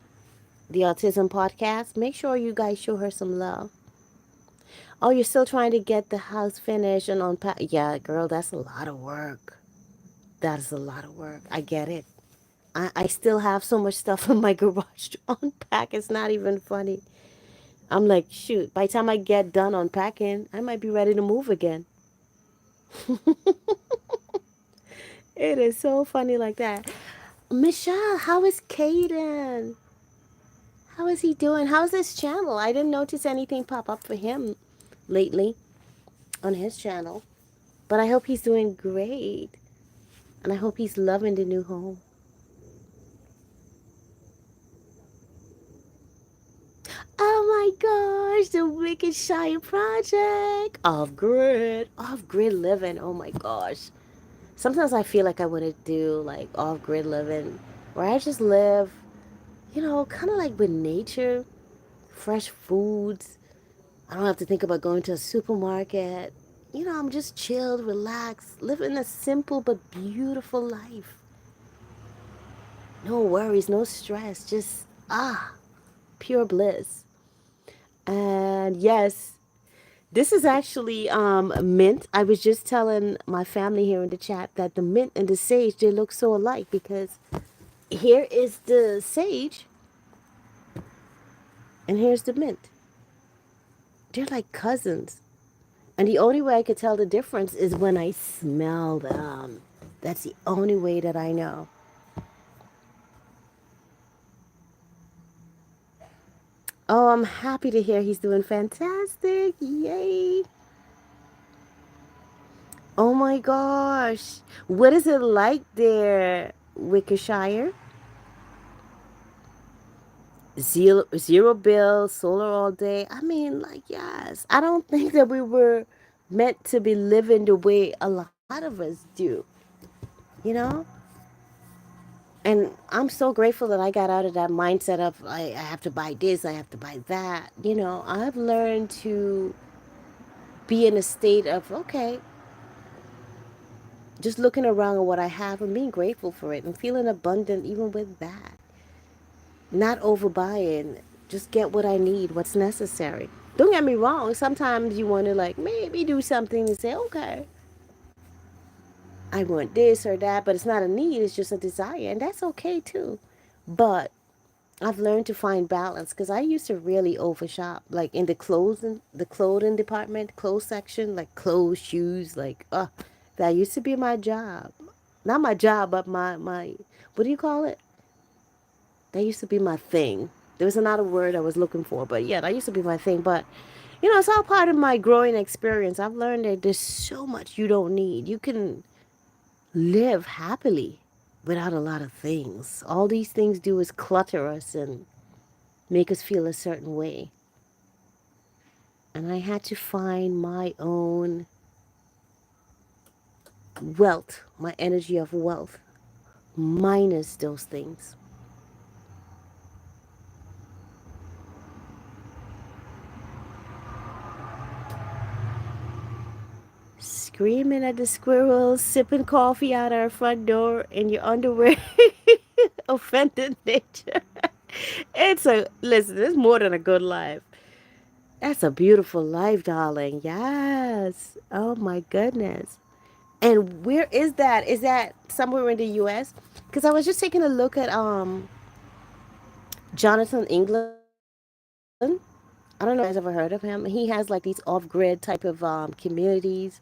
the Autism Podcast. Make sure you guys show her some love. Oh, you're still trying to get the house finished and unpack. Yeah, girl, that's a lot of work. That is a lot of work. I get it. I still have so much stuff in my garage to unpack. It's not even funny. I'm like, shoot, by the time I get done unpacking, I might be ready to move again. It is so funny like that. Michelle, how is Caden? How is he doing? How's his channel? I didn't notice anything pop up for him lately on his channel. But I hope he's doing great. And I hope he's loving the new home. Oh my gosh, the Wicked Shine Project. Off grid living. Oh my gosh. Sometimes I feel like I want to do like off grid living where I just live, kind of like with nature, fresh foods. I don't have to think about going to a supermarket. I'm just chilled, relaxed, living a simple but beautiful life. No worries, no stress, just pure bliss. And yes, this is actually mint. I was just telling my family here in the chat that the mint and the sage, they look so alike because here is the sage and here's the mint. They're like cousins. And the only way I could tell the difference is when I smell them. That's the only way that I know. Oh, I'm happy to hear he's doing fantastic. Yay. Oh my gosh. What is it like there, Wickershire? Zero bill, solar all day. I mean, like, yes. I don't think that we were meant to be living the way a lot of us do, you know? And I'm so grateful that I got out of that mindset of I have to buy this, I have to buy that. I've learned to be in a state of, okay, just looking around at what I have and being grateful for it and feeling abundant even with that. Not overbuying, just get what I need, what's necessary. Don't get me wrong, sometimes you want to like maybe do something and say, okay, I want this or that, but it's not a need, it's just a desire, and that's okay too. But I've learned to find balance because I used to really overshop, like in the clothing department, clothes section, like clothes, shoes, like that used to be my job. Not my job, but my what do you call it? That used to be my thing. There was another word I was looking for, but yeah, that used to be my thing. But it's all part of my growing experience. I've learned that there's so much you don't need. You can live happily without a lot of things. All these things do is clutter us and make us feel a certain way. And I had to find my own wealth, my energy of wealth, minus those things. Screaming at the squirrels, sipping coffee out our front door in your underwear, offended nature. Listen, it's more than a good life. That's a beautiful life, darling. Yes. Oh my goodness. And where is that? Is that somewhere in the US? Because I was just taking a look at Jonathan England. Have you heard of him? I don't know if you guys ever heard of him. He has like these off-grid type of communities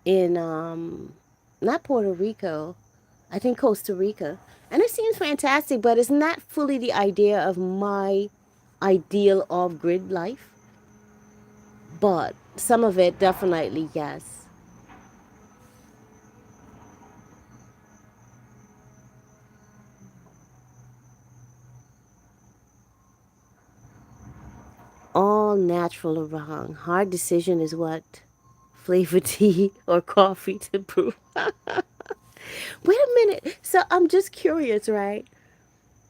in not Puerto Rico, I think Costa Rica. And it seems fantastic, but it's not fully the idea of my ideal off-grid life. But some of it definitely, yes. All natural or wrong. Hard decision is what? Flavor tea or coffee to brew. Wait a minute. So I'm just curious, right?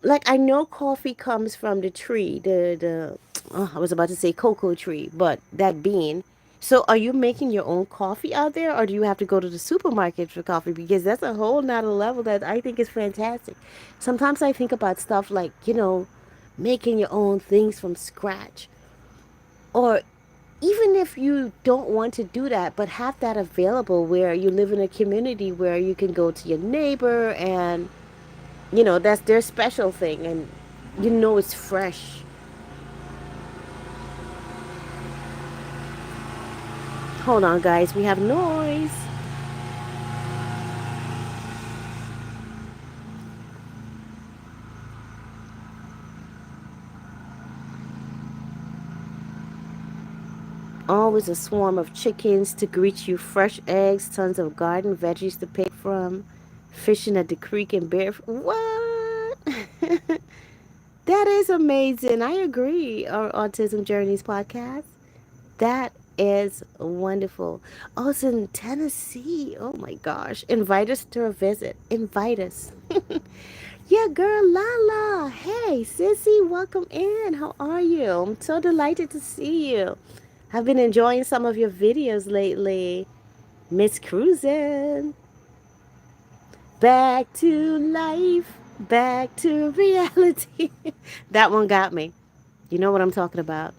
Like I know coffee comes from the tree, the oh, I was about to say cocoa tree, but that bean. So are you making your own coffee out there, or do you have to go to the supermarket for coffee? Because that's a whole nother level that I think is fantastic. Sometimes I think about stuff like, making your own things from scratch. Or even if you don't want to do that, but have that available where you live in a community where you can go to your neighbor and that's their special thing, and it's fresh. Hold on, guys, we have noise. Always a swarm of chickens to greet you, fresh eggs, tons of garden veggies to pick from, fishing at the creek and what? That is amazing. I agree. Our Autism Journeys podcast. That is wonderful. Oh, it's in Tennessee. Oh my gosh. Invite us to a visit. Invite us. Yeah, girl, Lala. Hey, sissy, welcome in. How are you? I'm so delighted to see you. I've been enjoying some of your videos lately. Miss Cruisin'. Back to life. Back to reality. That one got me. You know what I'm talking about.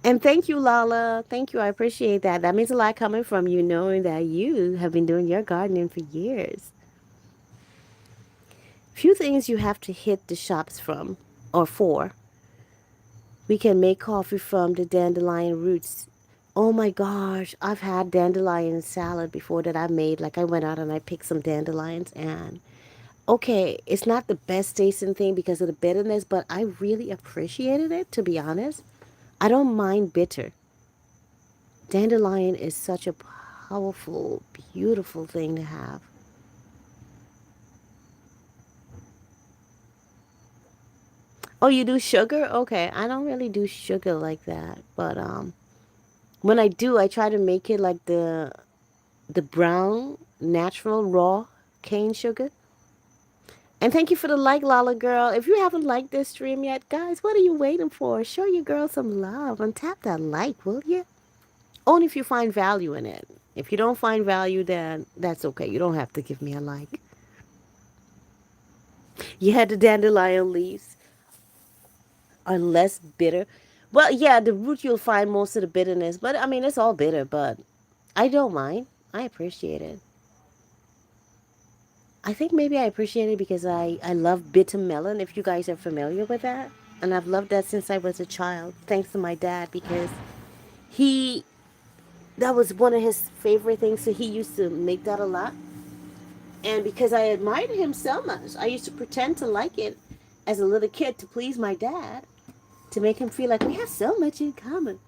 And thank you, Lala. Thank you. I appreciate that. That means a lot coming from you, knowing that you have been doing your gardening for years. Few things you have to hit the shops from or for. We can make coffee from the dandelion roots. Oh my gosh, I've had dandelion salad before that I made. Like I went out and I picked some dandelions, and okay, it's not the best tasting thing because of the bitterness, but I really appreciated it, to be honest. I don't mind bitter. Dandelion is such a powerful, beautiful thing to have. Oh, you do sugar? Okay, I don't really do sugar like that, but when I do, I try to make it like the brown, natural, raw cane sugar. And thank you for the like, Lala girl. If you haven't liked this stream yet, guys, what are you waiting for? Show your girl some love and tap that like, will you? Only if you find value in it. If you don't find value, then that's okay. You don't have to give me a like. Yeah, the dandelion leaves are less bitter. Well, yeah, the root you'll find most of the bitterness, but I mean, it's all bitter, but I don't mind. I appreciate it. I think maybe I appreciate it because I love bitter melon, if you guys are familiar with that. And I've loved that since I was a child, thanks to my dad, because he, that was one of his favorite things, so he used to make that a lot. And because I admired him so much, I used to pretend to like it as a little kid to please my dad, to make him feel like we have so much in common.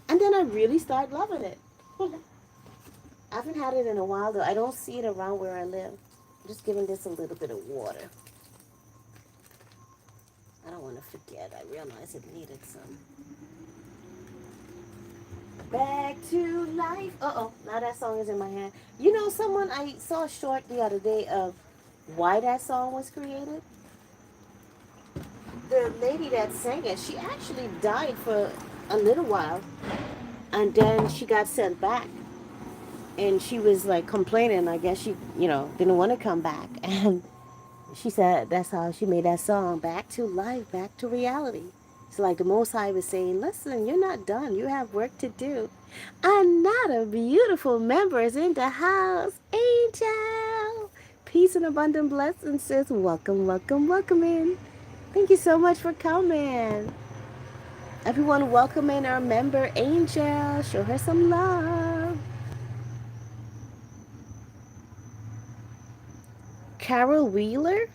And then I really started loving it. I haven't had it in a while though. I don't see it around where I live. I'm just giving this a little bit of water. I don't want to forget. I realized it needed some. Back to life. Uh-oh, now that song is in my hand. Someone, I saw a short the other day of why that song was created. The lady that sang it, she actually died for a little while, and then she got sent back. And she was like complaining. I guess she, didn't want to come back. And she said that's how she made that song, Back to Life, Back to Reality. It's like the Most High was saying, listen, you're not done. You have work to do. Another beautiful member is in the house. Angel. Peace and abundant blessings, sis. Welcome, welcome, welcome in. Thank you so much for coming. Everyone, welcome in our member Angel. Show her some love. Carol Wheeler?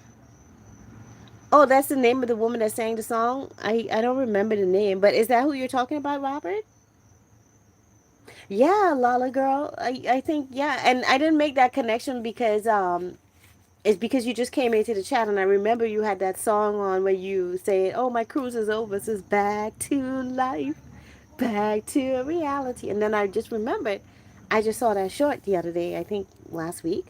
Oh, that's the name of the woman that sang the song. I don't remember the name, but is that who you're talking about, Robert? Yeah, Lala girl. I think yeah, and I didn't make that connection because it's because you just came into the chat and I remember you had that song on where you say, "Oh, my cruise is over, so it's back to life, back to reality." And then I just remembered, I just saw that short the other day, I think last week.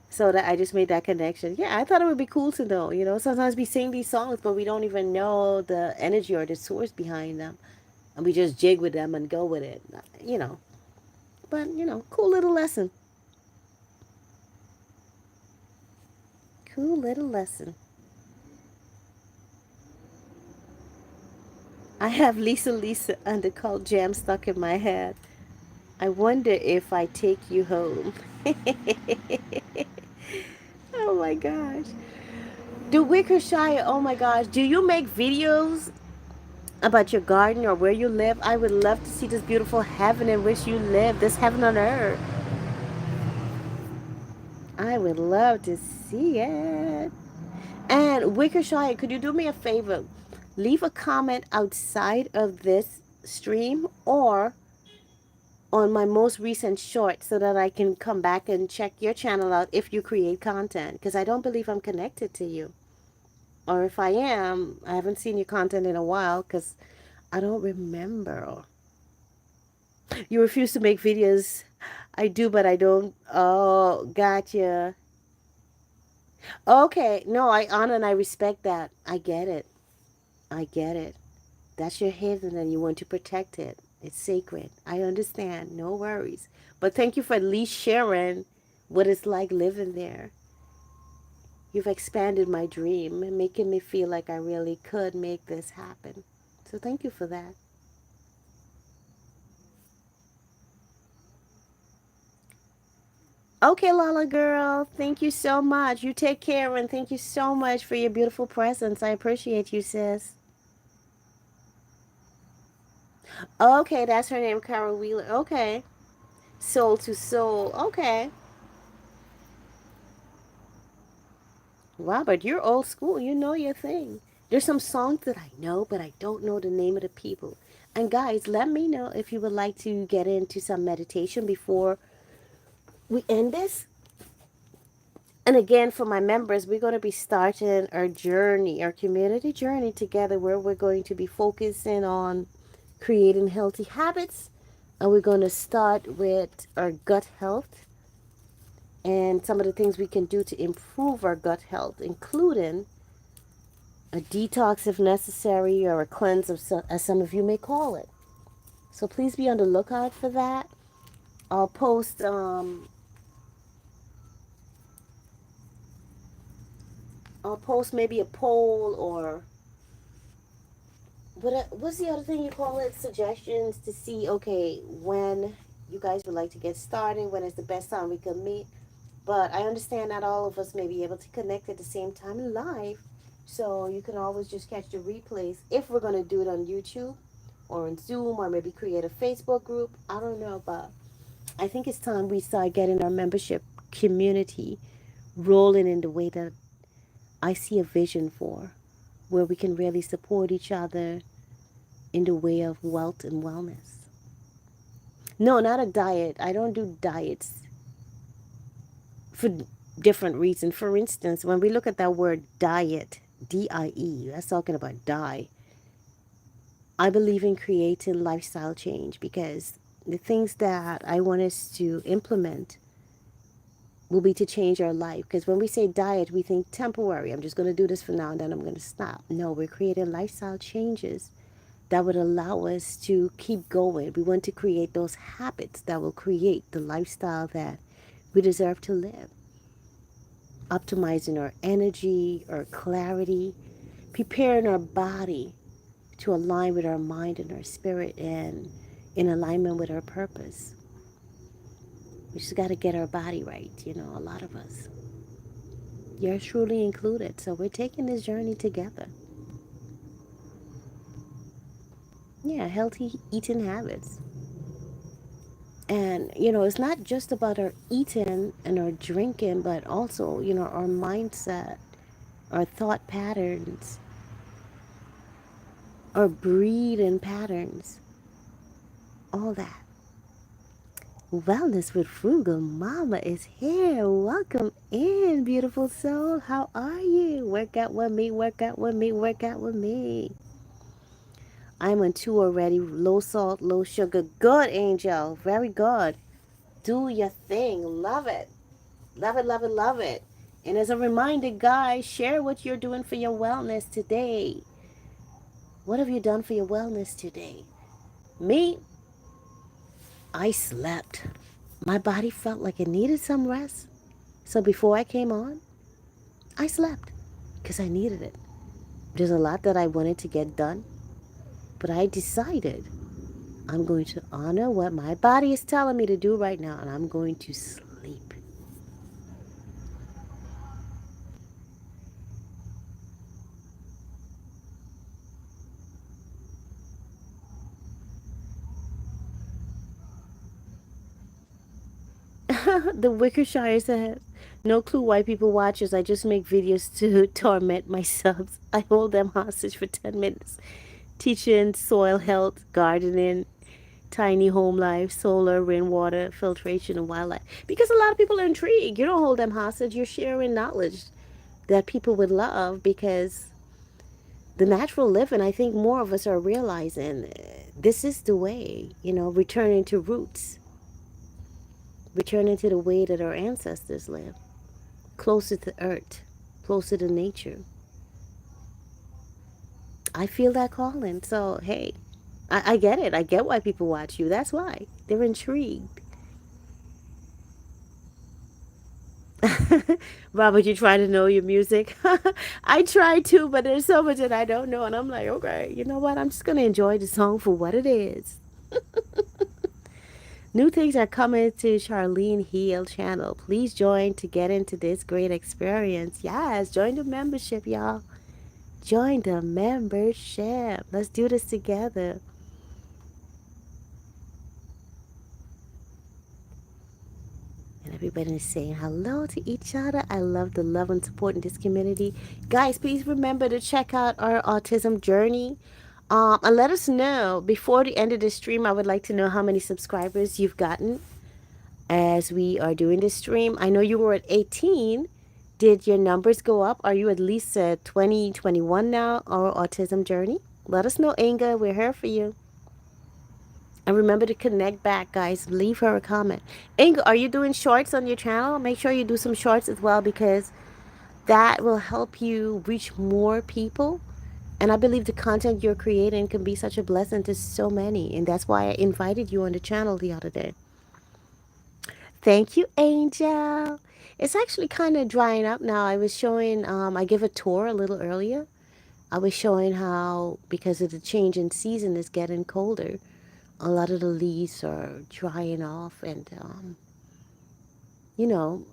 So that I just made that connection. Yeah, I thought it would be cool to know. You know, sometimes we sing these songs, but we don't even know the energy or the source behind them, and we just jig with them and go with it. You know, but cool little lesson. Cool little lesson. I have Lisa Lisa and the Cult Jam stuck in my head. I wonder if I take you home. Oh my gosh. The Wickershire, oh my gosh. Do you make videos about your garden or where you live? I would love to see this beautiful heaven in which you live, this heaven on earth. I would love to see it. And Wickershire, could you do me a favor? Leave a comment outside of this stream or on my most recent short so that I can come back and check your channel out if you create content because I don't believe I'm connected to you. Or if I am, I haven't seen your content in a while because I don't remember. You refuse to make videos. I do, but I don't. Oh, gotcha. Okay. No, I honor and I respect that. I get it. I get it. That's your heaven and you want to protect it. It's sacred. I understand. No worries. But thank you for at least sharing what it's like living there. You've expanded my dream and making me feel like I really could make this happen. So thank you for that. Okay, Lala girl. Thank you so much. You take care and thank you so much for your beautiful presence. I appreciate you, sis. Okay, that's her name, Carol Wheeler. Okay. Soul to soul. Okay. Robert, you're old school. You know your thing. There's some songs that I know, but I don't know the name of the people. And guys, let me know if you would like to get into some meditation before we end this. And again, for my members, we're going to be starting our journey, our community journey together, where we're going to be focusing on creating healthy habits. And we're going to start with our gut health and some of the things we can do to improve our gut health, including a detox if necessary, or a cleanse, of as some of you may call it. So please be on the lookout for that. I'll post maybe a poll or what's the other thing you call it? Suggestions to see okay when you guys would like to get started, when is the best time we can meet. But I understand not all of us may be able to connect at the same time in live. So you can always just catch the replays if we're going to do it on YouTube or on Zoom or maybe create a Facebook group. I don't know, but I think it's time we start getting our membership community rolling in the way that I see a vision for, where we can really support each other in the way of wealth and wellness. No, not a diet. I don't do diets for different reasons. For instance, when we look at that word diet, DIE, that's talking about die. I believe in creating lifestyle change because the things that I want us to implement will be to change our life. Because when we say diet, we think temporary. I'm just going to do this for now and then I'm going to stop. No, we're creating lifestyle changes that would allow us to keep going. We want to create those habits that will create the lifestyle that we deserve to live. Optimizing our energy, our clarity, preparing our body to align with our mind and our spirit and in alignment with our purpose. We just got to get our body right, a lot of us. You're truly included. So we're taking this journey together. Yeah, healthy eating habits. And, it's not just about our eating and our drinking, but also, our mindset, our thought patterns, our breathing patterns, all that. Wellness with Frugal Mama is here. Welcome in, beautiful soul. How are you? Work out with me, work out with me, work out with me. I'm on two already. Low salt, low sugar. Good, Angel. Very good. Do your thing. Love it. Love it, love it, love it. And as a reminder, guys, share what you're doing for your wellness today. What have you done for your wellness today? Me, I slept. My body felt like it needed some rest. So before I came on, I slept because I needed it. There's a lot that I wanted to get done, but I decided I'm going to honor what my body is telling me to do right now, and I'm going to sleep. The Wickershire says, no clue why people watch us. I just make videos to torment my subs. I hold them hostage for 10 minutes. Teaching soil health, gardening, tiny home life, solar, rainwater, filtration, and wildlife. Because a lot of people are intrigued. You don't hold them hostage. You're sharing knowledge that people would love because the natural living, I think more of us are realizing this is the way, returning to roots, returning to the way that our ancestors lived, closer to earth, closer to nature. I feel that calling. So, hey, I get it. I get why people watch you. That's why. They're intrigued. Robert, you try to know your music? I try to, but there's so much that I don't know. And I'm like, okay, you know what? I'm just going to enjoy the song for what it is. New things are coming to Charlene Heal channel. Please join to get into this great experience. Yes, join the membership, y'all. Join the membership. Let's do this together. And everybody is saying hello to each other. I love the love and support in this community. Guys, please remember to check out our autism journey. And let us know before the end of the stream. I would like to know how many subscribers you've gotten as we are doing this stream. I know you were at 18. Did your numbers go up? Are you at least at 20, 21 now? Our autism journey? Let us know, Inga. We're here for you. And remember to connect back, guys. Leave her a comment. Inga, are you doing shorts on your channel? Make sure you do some shorts as well because that will help you reach more people. And I believe the content you're creating can be such a blessing to so many. And that's why I invited you on the channel the other day. Thank you, Angel. It's actually kind of drying up now. I was showing, I gave a tour a little earlier. I was showing how, because of the change in season, it's getting colder. A lot of the leaves are drying off, and you know,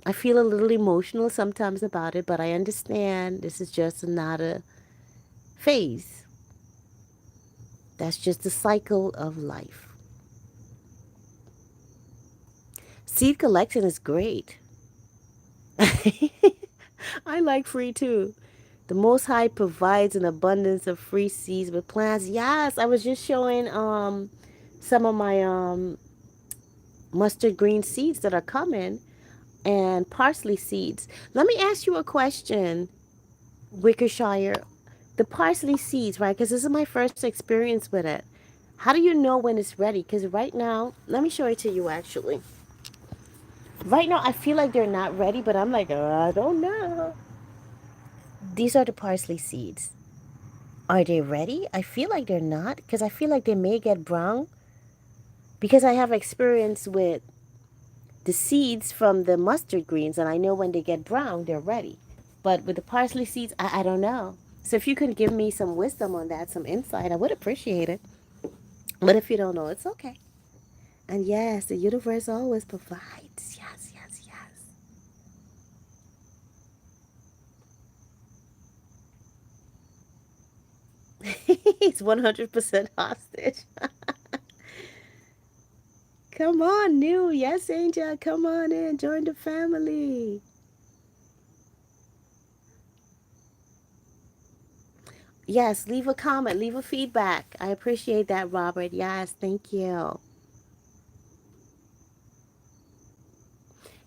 I feel a little emotional sometimes about it, but I understand this is just another phase. That's just the cycle of life. Seed collection is great. I like free too. The Most High provides an abundance of free seeds with plants. Yes, I was just showing some of my mustard green seeds that are coming and parsley seeds. Let me ask you a question, Wickershire. The parsley seeds, right? Because this is my first experience with it. How do you know when it's ready? Because right now, let me show it to you actually. Right now, I feel like they're not ready, but I'm like, I don't know. These are the parsley seeds. Are they ready? I feel like they're not because I feel like they may get brown because I have experience with the seeds from the mustard greens and I know when they get brown, they're ready. But with the parsley seeds, I don't know. So if you could give me some wisdom on that, some insight, I would appreciate it. But if you don't know, it's okay. And yes, the universe always provides. Yes, yes, yes. He's 100% hostage. Come on, new. Yes, Angel. Come on in. Join the family. Yes, leave a comment. Leave a feedback. I appreciate that, Robert. Yes, thank you.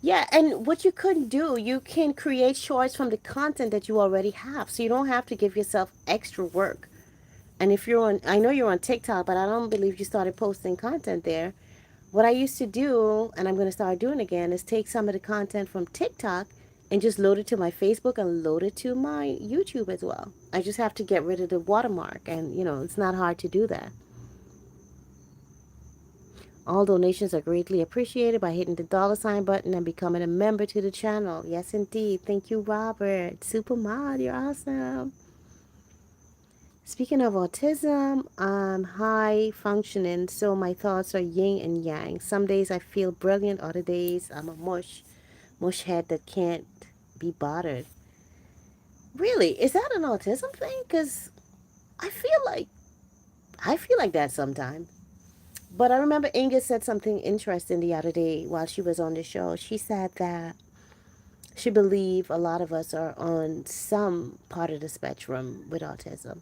Yeah, and what you could do, you can create shorts from the content that you already have. So you don't have to give yourself extra work. And if you're on, I know you're on TikTok, but I don't believe you started posting content there. What I used to do, and I'm going to start doing again, is take some of the content from TikTok and just load it to my Facebook and load it to my YouTube as well. I just have to get rid of the watermark, and it's not hard to do that. All donations are greatly appreciated by hitting the $ button and becoming a member to the channel. Yes, indeed. Thank you, Robert. Super Mod, you're awesome. Speaking of autism, I'm high functioning, so my thoughts are yin and yang. Some days I feel brilliant, other days I'm a mush head that can't be bothered. Really, is that an autism thing? Because I feel like I feel like that sometimes. But I remember Inga said something interesting the other day while she was on the show. She said that she believed a lot of us are on some part of the spectrum with autism.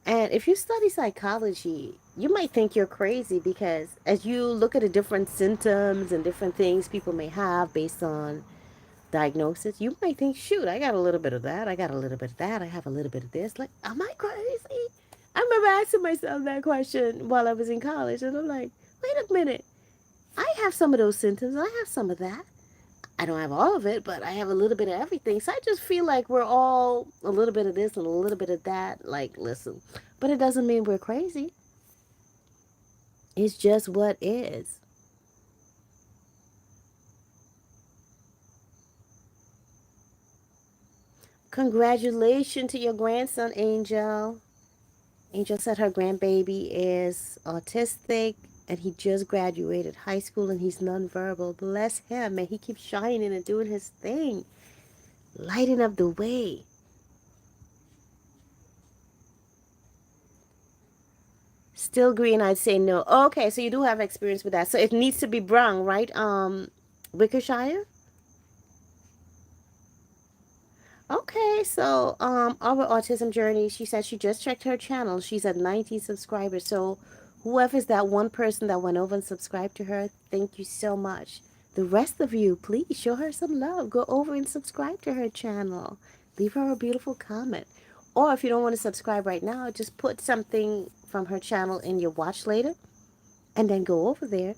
And if you study psychology, you might think you're crazy because as you look at the different symptoms and different things people may have based on diagnosis, you might think, shoot, I got a little bit of that, I got a little bit of that, I have a little bit of this. Like, am I crazy? I remember asking myself that question while I was in college, and I'm like, wait a minute, I have some of those symptoms, I have some of that. I don't have all of it, but I have a little bit of everything. So I just feel like we're all a little bit of this and a little bit of that. Like, listen, but it doesn't mean we're crazy. It's just what is. Congratulations to your grandson, Angel. Angel said her grandbaby is autistic and he just graduated high school and he's nonverbal. Bless him, man. He keeps shining and doing his thing, lighting up the way. Still green, I'd say no. Okay, so you do have experience with that. So it needs to be brown, right? Wickershire? Okay, so our autism journey, she said she just checked her channel. She's at 90 subscribers. So whoever's that one person that went over and subscribed to her, thank you so much. The rest of you, please show her some love. Go over and subscribe to her channel. Leave her a beautiful comment. Or if you don't want to subscribe right now, just put something from her channel in your watch later and then go over there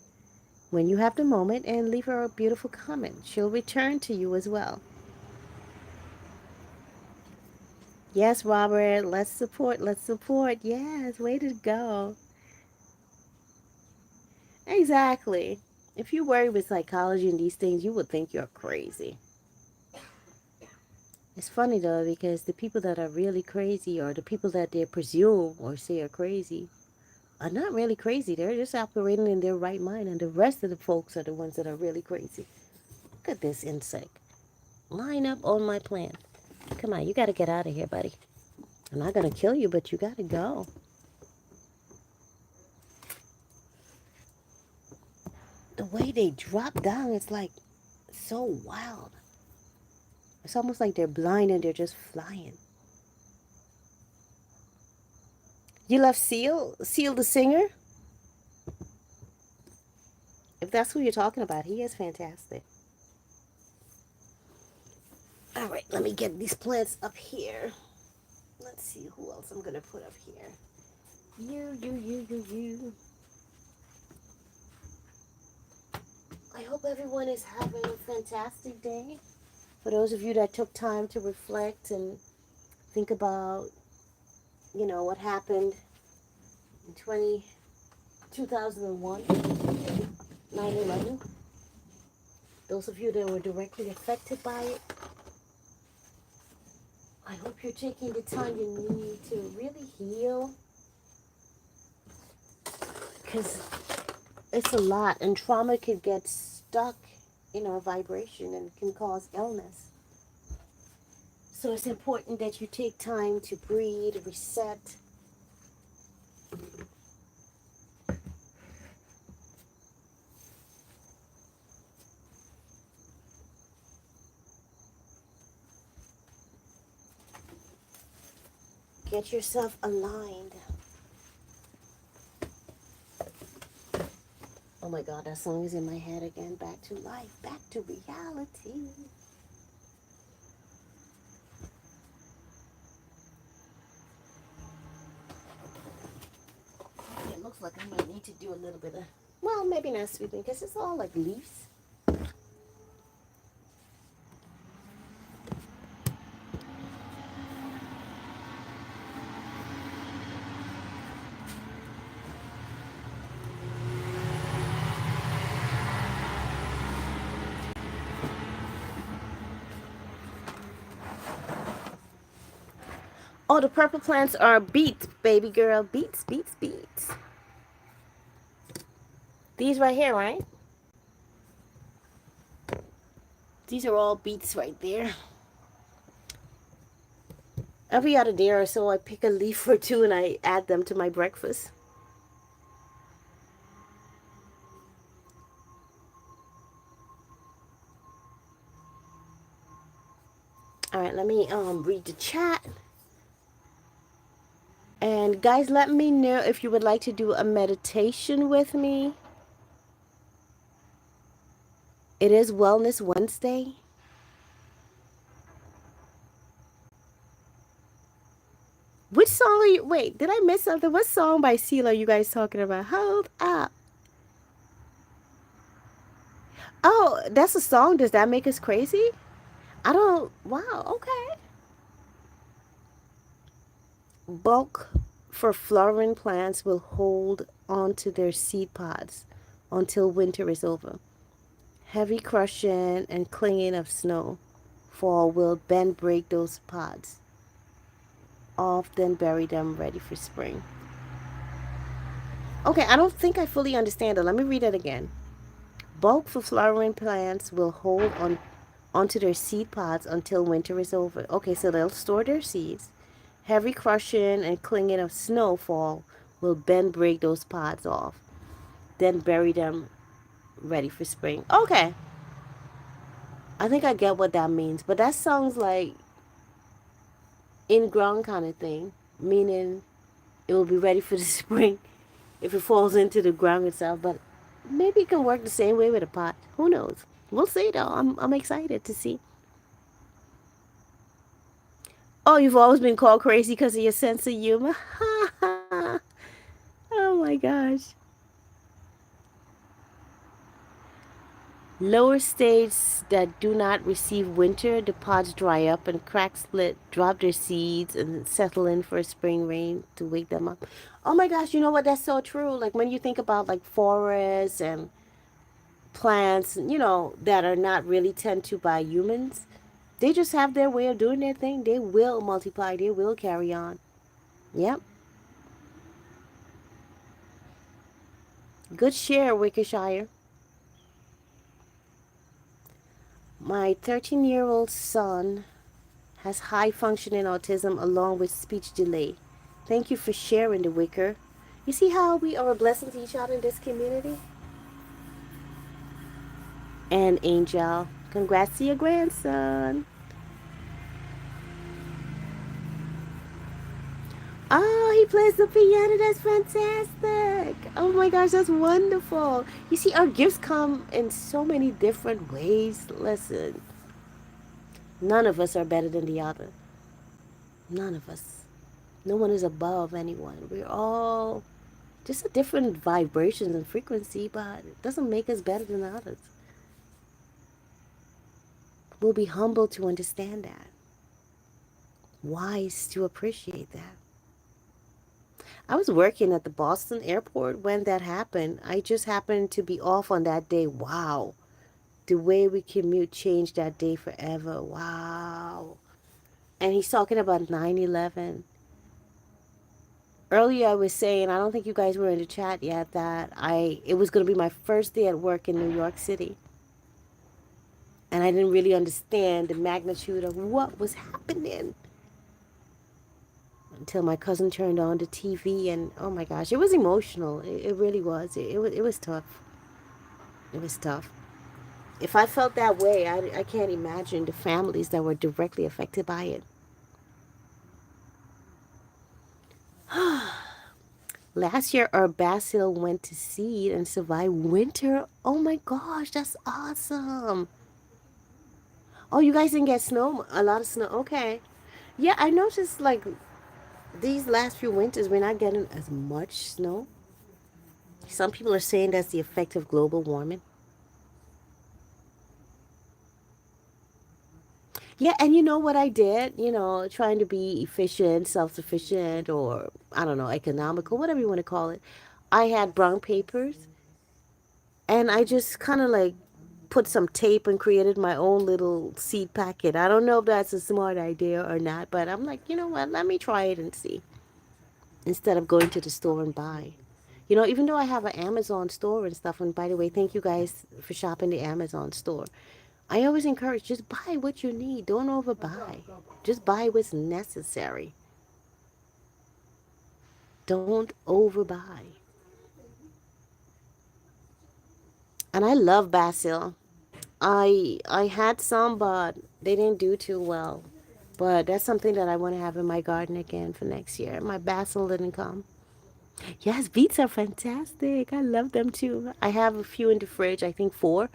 when you have the moment and leave her a beautiful comment. She'll return to you as well. Yes, Robert, let's support, let's support. Yes, way to go. Exactly. If you worry with psychology and these things, you would think you're crazy. It's funny though, because the people that are really crazy or the people that they presume or say are crazy are not really crazy. They're just operating in their right mind, and the rest of the folks are the ones that are really crazy. Look at this insect. Line up on my plant. Come on, you got to get out of here, buddy. I'm not going to kill you, but you got to go. The way they drop down, it's like so wild. It's almost like they're blind and they're just flying. You love Seal? Seal the singer? If that's who you're talking about, he is fantastic. All right, let me get these plants up here. Let's see who else I'm going to put up here. You. I hope everyone is having a fantastic day. For those of you that took time to reflect and think about, what happened in 2001, 9/11. Those of you that were directly affected by it, I hope you're taking the time you need to really heal, because it's a lot, and trauma could get stuck in our vibration and can cause illness. So it's important that you take time to breathe, reset, Get yourself aligned. Oh my God, that song is in my head again. Back to life, back to reality. It looks like I might need to do a little bit of, well, maybe not sweeping because it's all like leaves. Oh, the purple plants are beets, baby girl. Beets, beets, beets. These right here, right? These are all beets right there. Every other day or so, I pick a leaf or two and I add them to my breakfast. All right, let me read the chat. And guys, let me know if you would like to do a meditation with me. It is Wellness Wednesday. Which song are you? Wait, did I miss something? What song by Seal are you guys talking about? Hold up. Oh, that's a song. Does that make us crazy? I don't. Wow, okay. Bulk for flowering plants will hold onto their seed pods until winter is over. Heavy crushing and clinging of snow fall will then break those pods off, then bury them ready for spring. Okay, I don't think I fully understand it. Let me read it again. Bulk for flowering plants will hold on onto their seed pods until winter is over. Okay, so they'll store their seeds. Heavy crushing and clinging of snowfall will then break those pods off, then bury them ready for spring. Okay, I think I get what that means, but that sounds like in ground kind of thing, meaning it will be ready for the spring if it falls into the ground itself. But maybe it can work the same way with a pot. Who knows? We'll see though. I'm excited to see. Oh, you've always been called crazy because of your sense of humor. Oh my gosh. Lower stages that do not receive winter, the pods dry up and cracks split, drop their seeds, and settle in for a spring rain to wake them up. Oh my gosh, you know what? That's so true. Like when you think about like forests and plants, that are not really tend to by humans, they just have their way of doing their thing. They will multiply, they will carry on. Yep. Good share, Wickershire. My 13-year-old son has high functioning autism along with speech delay. Thank you for sharing the Wicker. You see how we are a blessing to each other in this community? And Angel, congrats to your grandson. Oh, he plays the piano. That's fantastic. Oh my gosh, that's wonderful. You see, our gifts come in so many different ways. Listen, none of us are better than the other. None of us. No one is above anyone. We're all just a different vibrations and frequency, but it doesn't make us better than others. We'll be humble to understand that. Wise to appreciate that. I was working at the Boston airport when that happened. I just happened to be off on that day. Wow. The way we commute changed that day forever. Wow. And he's talking about 9/11. Earlier I was saying, I don't think you guys were in the chat yet, that it was going to be my first day at work in New York City. And I didn't really understand the magnitude of what was happening. until my cousin turned on the TV, and oh my gosh, it was emotional. It really was. It was tough. It was tough. If I felt that way, I can't imagine the families that were directly affected by it. Last year, our basil went to seed and survived winter. Oh my gosh, that's awesome. Oh, you guys didn't get snow? A lot of snow. Okay. Yeah, I noticed like these last few winters, we're not getting as much snow. Some people are saying that's the effect of global warming. Yeah, and you know what I did? Trying to be efficient, self sufficient, or I don't know, economical, whatever you want to call it. I had brown papers and I just kind of like put some tape and created my own little seed packet. I don't know if that's a smart idea or not, but I'm like, you know what? Let me try it and see instead of going to the store and buy. Even though I have an Amazon store and stuff, and by the way, thank you guys for shopping the Amazon store. I always encourage just buy what you need. Don't overbuy. Just buy what's necessary. Don't overbuy. And I love basil. I had some, but they didn't do too well. But that's something that I want to have in my garden again for next year. My basil didn't come. Yes, beets are fantastic. I love them too. I have a few in the fridge, I think four.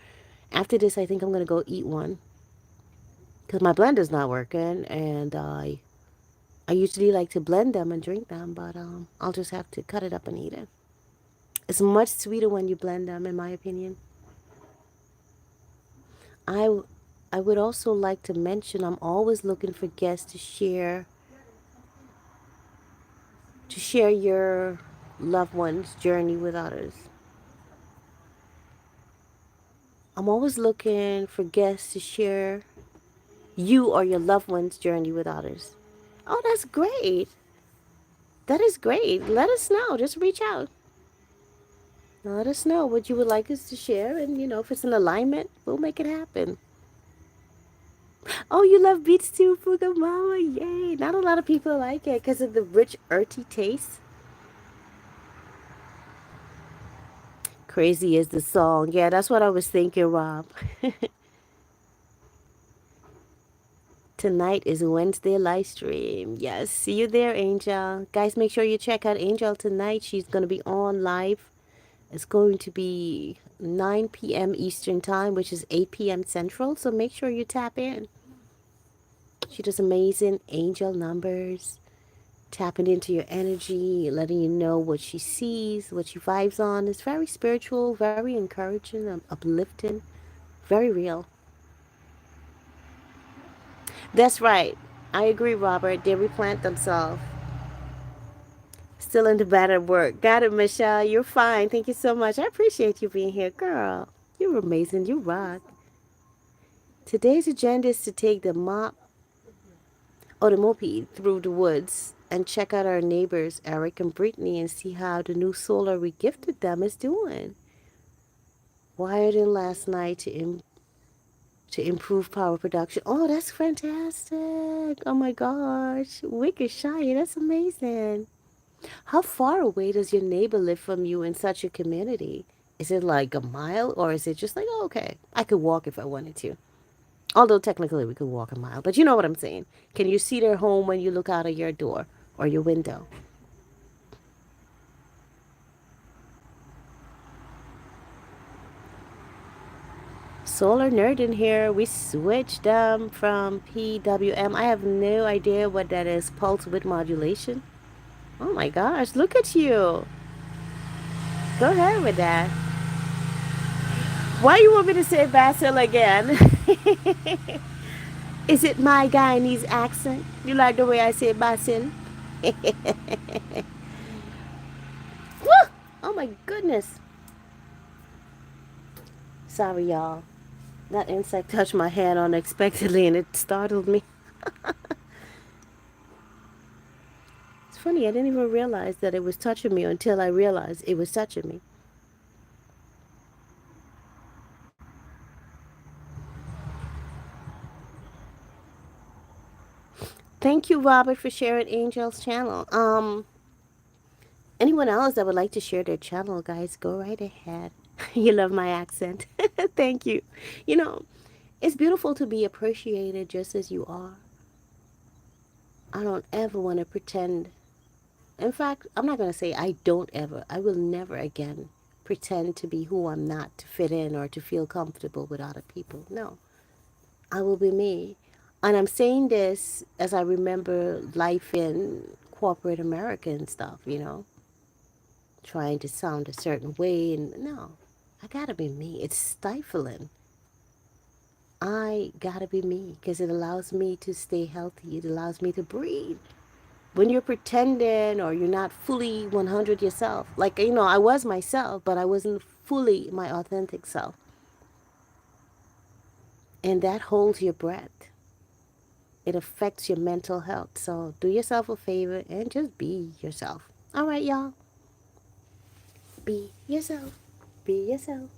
After this, I think I'm going to go eat one because my blender's not working, and I usually like to blend them and drink them, but I'll just have to cut it up and eat it. It's much sweeter when you blend them, in my opinion. I I would also like to mention I'm always looking for guests to share your loved one's journey with others. I'm always looking for guests to share you or your loved one's journey with others. Oh, that's great. That is great. Let us know. Just reach out. Let us know what you would like us to share, and if it's in alignment, we'll make it happen. Oh, you love beets too, Fugamama. Yay. Not a lot of people like it because of the rich, earthy taste. Crazy is the song. Yeah, that's what I was thinking, Rob. Tonight is Wednesday live stream. Yes, see you there, Angel. Guys, make sure you check out Angel tonight. She's going to be on live. It's going to be 9 p.m. Eastern Time, which is 8 p.m. Central. So make sure you tap in. She does amazing angel numbers, tapping into your energy, letting you know what she sees, what she vibes on. It's very spiritual, very encouraging, uplifting, very real. That's right. I agree, Robert. They replant themselves. Still in the bed at work. Got it, Michelle. You're fine. Thank you so much. I appreciate you being here, girl. You're amazing. You rock. Today's agenda is to take the moped through the woods and check out our neighbors, Eric and Brittany, and see how the new solar we gifted them is doing. Wired in last night to improve power production. Oh, that's fantastic. Oh my gosh. Wicked shy. That's amazing. How far away does your neighbor live from you in such a community? Is it like a mile, or is it just like, oh, okay, I could walk if I wanted to? Although technically we could walk a mile, but you know what I'm saying. Can you see their home when you look out of your door or your window? Solar Nerd in here. We switched from PWM. I have no idea what that is. Pulse width modulation. Oh my gosh, look at you. Go ahead with that. Why you want me to say Basil again? Is it my Guyanese accent? You like the way I say Basil? Woo! Oh my goodness. Sorry, y'all. That insect touched my hand unexpectedly and it startled me. It's funny, I didn't even realize that it was touching me until I realized it was touching me. Thank you, Robert, for sharing Angel's channel. Anyone else that would like to share their channel, guys, go right ahead. You love my accent. Thank you. You know, it's beautiful to be appreciated just as you are. I don't ever want to pretend. In fact, I'm not going to say I don't ever. I will never again pretend to be who I'm not to fit in or to feel comfortable with other people. No, I will be me. And I'm saying this as I remember life in corporate America and stuff, trying to sound a certain way. And no, I gotta be me. It's stifling. I gotta be me because it allows me to stay healthy. It allows me to breathe. When you're pretending or you're not fully 100 yourself, like, I was myself, but I wasn't fully my authentic self. And that holds your breath. It affects your mental health. So do yourself a favor and just be yourself. All right, y'all. Be yourself. Be yourself.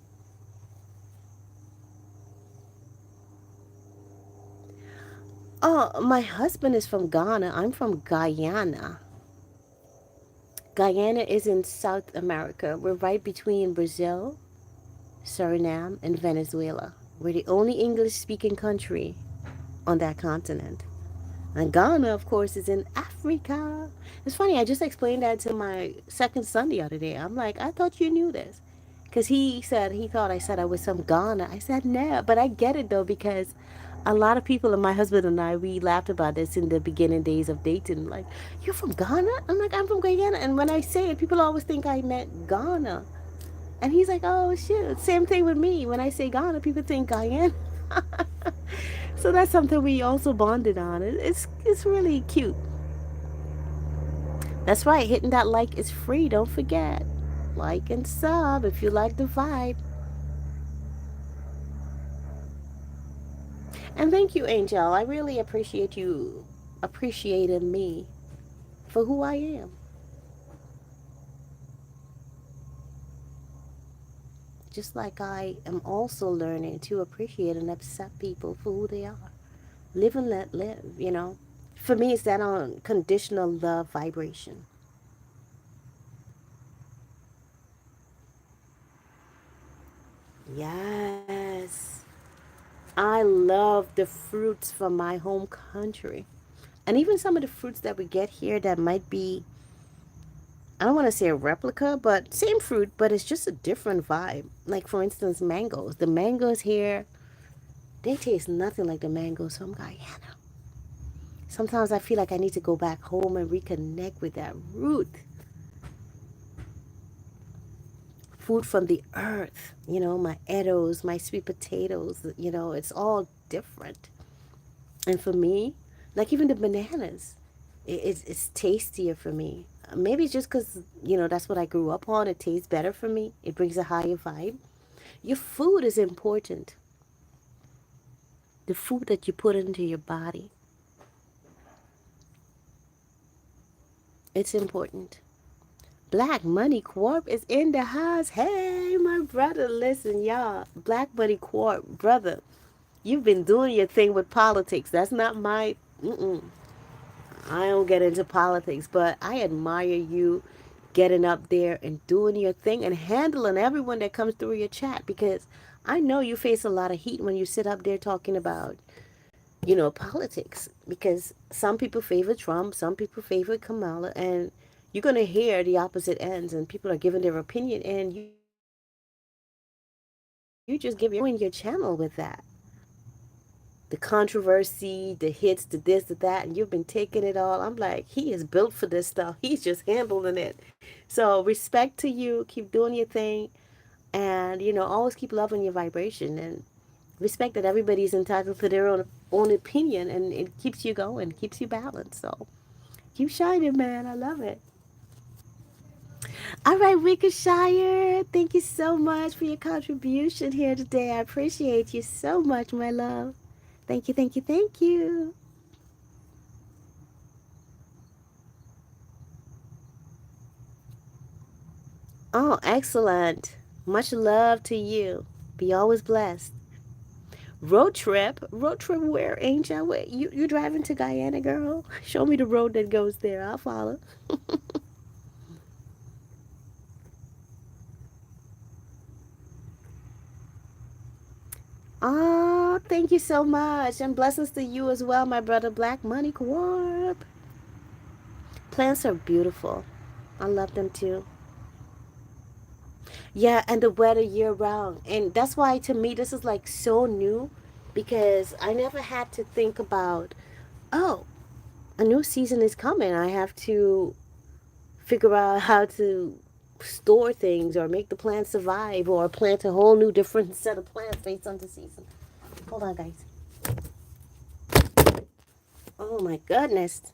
Oh, my husband is from Ghana. I'm from Guyana. Guyana is in South America. We're right between Brazil, Suriname, and Venezuela. We're the only English speaking country on that continent. And Ghana, of course, is in Africa. It's funny, I just explained that to my second son the other day. I'm like, I thought you knew this. Because he thought I said I was from Ghana. I said, no, but I get it though, because a lot of people, and my husband and I, we laughed about this in the beginning days of dating. Like, you're from Ghana? I'm like, I'm from Guyana. And when I say it, people always think I meant Ghana. And he's like, oh, shit. Same thing with me. When I say Ghana, people think Guyana. So that's something we also bonded on. It's really cute. That's right. Hitting that like is free. Don't forget. Like and sub if you like the vibe. And thank you, Angel. I really appreciate you appreciating me for who I am. Just like I am also learning to appreciate and accept people for who they are. Live and let live. For me, it's that unconditional love vibration. Yes. I love the fruits from my home country. And even some of the fruits that we get here that might be, I don't want to say a replica, but same fruit, but it's just a different vibe. Like, for instance, mangoes. The mangoes here, they taste nothing like the mangoes from Guyana. Sometimes I feel like I need to go back home and reconnect with that root. Food from the earth, my eddos, my sweet potatoes, it's all different. And for me, like even the bananas, it's tastier for me. Maybe it's just because, that's what I grew up on. It tastes better for me. It brings a higher vibe. Your food is important. The food that you put into your body, it's important. Black Money Corp is in the house. Hey, my brother, listen, y'all. Black Money Corp, brother, you've been doing your thing with politics. That's not my. I don't get into politics, but I admire you getting up there and doing your thing and handling everyone that comes through your chat, because I know you face a lot of heat when you sit up there talking about, politics, because some people favor Trump, some people favor Kamala, and you're going to hear the opposite ends, and people are giving their opinion, and you just give your in your channel with that. The controversy, the hits, the this, the that, and you've been taking it all. I'm like, he is built for this stuff. He's just handling it. So respect to you. Keep doing your thing, and always keep loving your vibration, and respect that everybody's entitled to their own opinion, and it keeps you going, keeps you balanced. So keep shining, man. I love it. All right, Wickershire, thank you so much for your contribution here today. I appreciate you so much, my love. Thank you, thank you, thank you. Oh, excellent. Much love to you. Be always blessed. Road trip where, Angel? Where you driving to Guyana, girl? Show me the road that goes there. I'll follow. Oh, thank you so much. And blessings to you as well, my brother Black Money Corp. Plants are beautiful. I love them too. Yeah, and the weather year round. And that's why to me this is like so new because I never had to think about, oh, a new season is coming. I have to figure out how to store things or make the plant survive or plant a whole new different set of plants based on the season. Hold on, guys. Oh my goodness.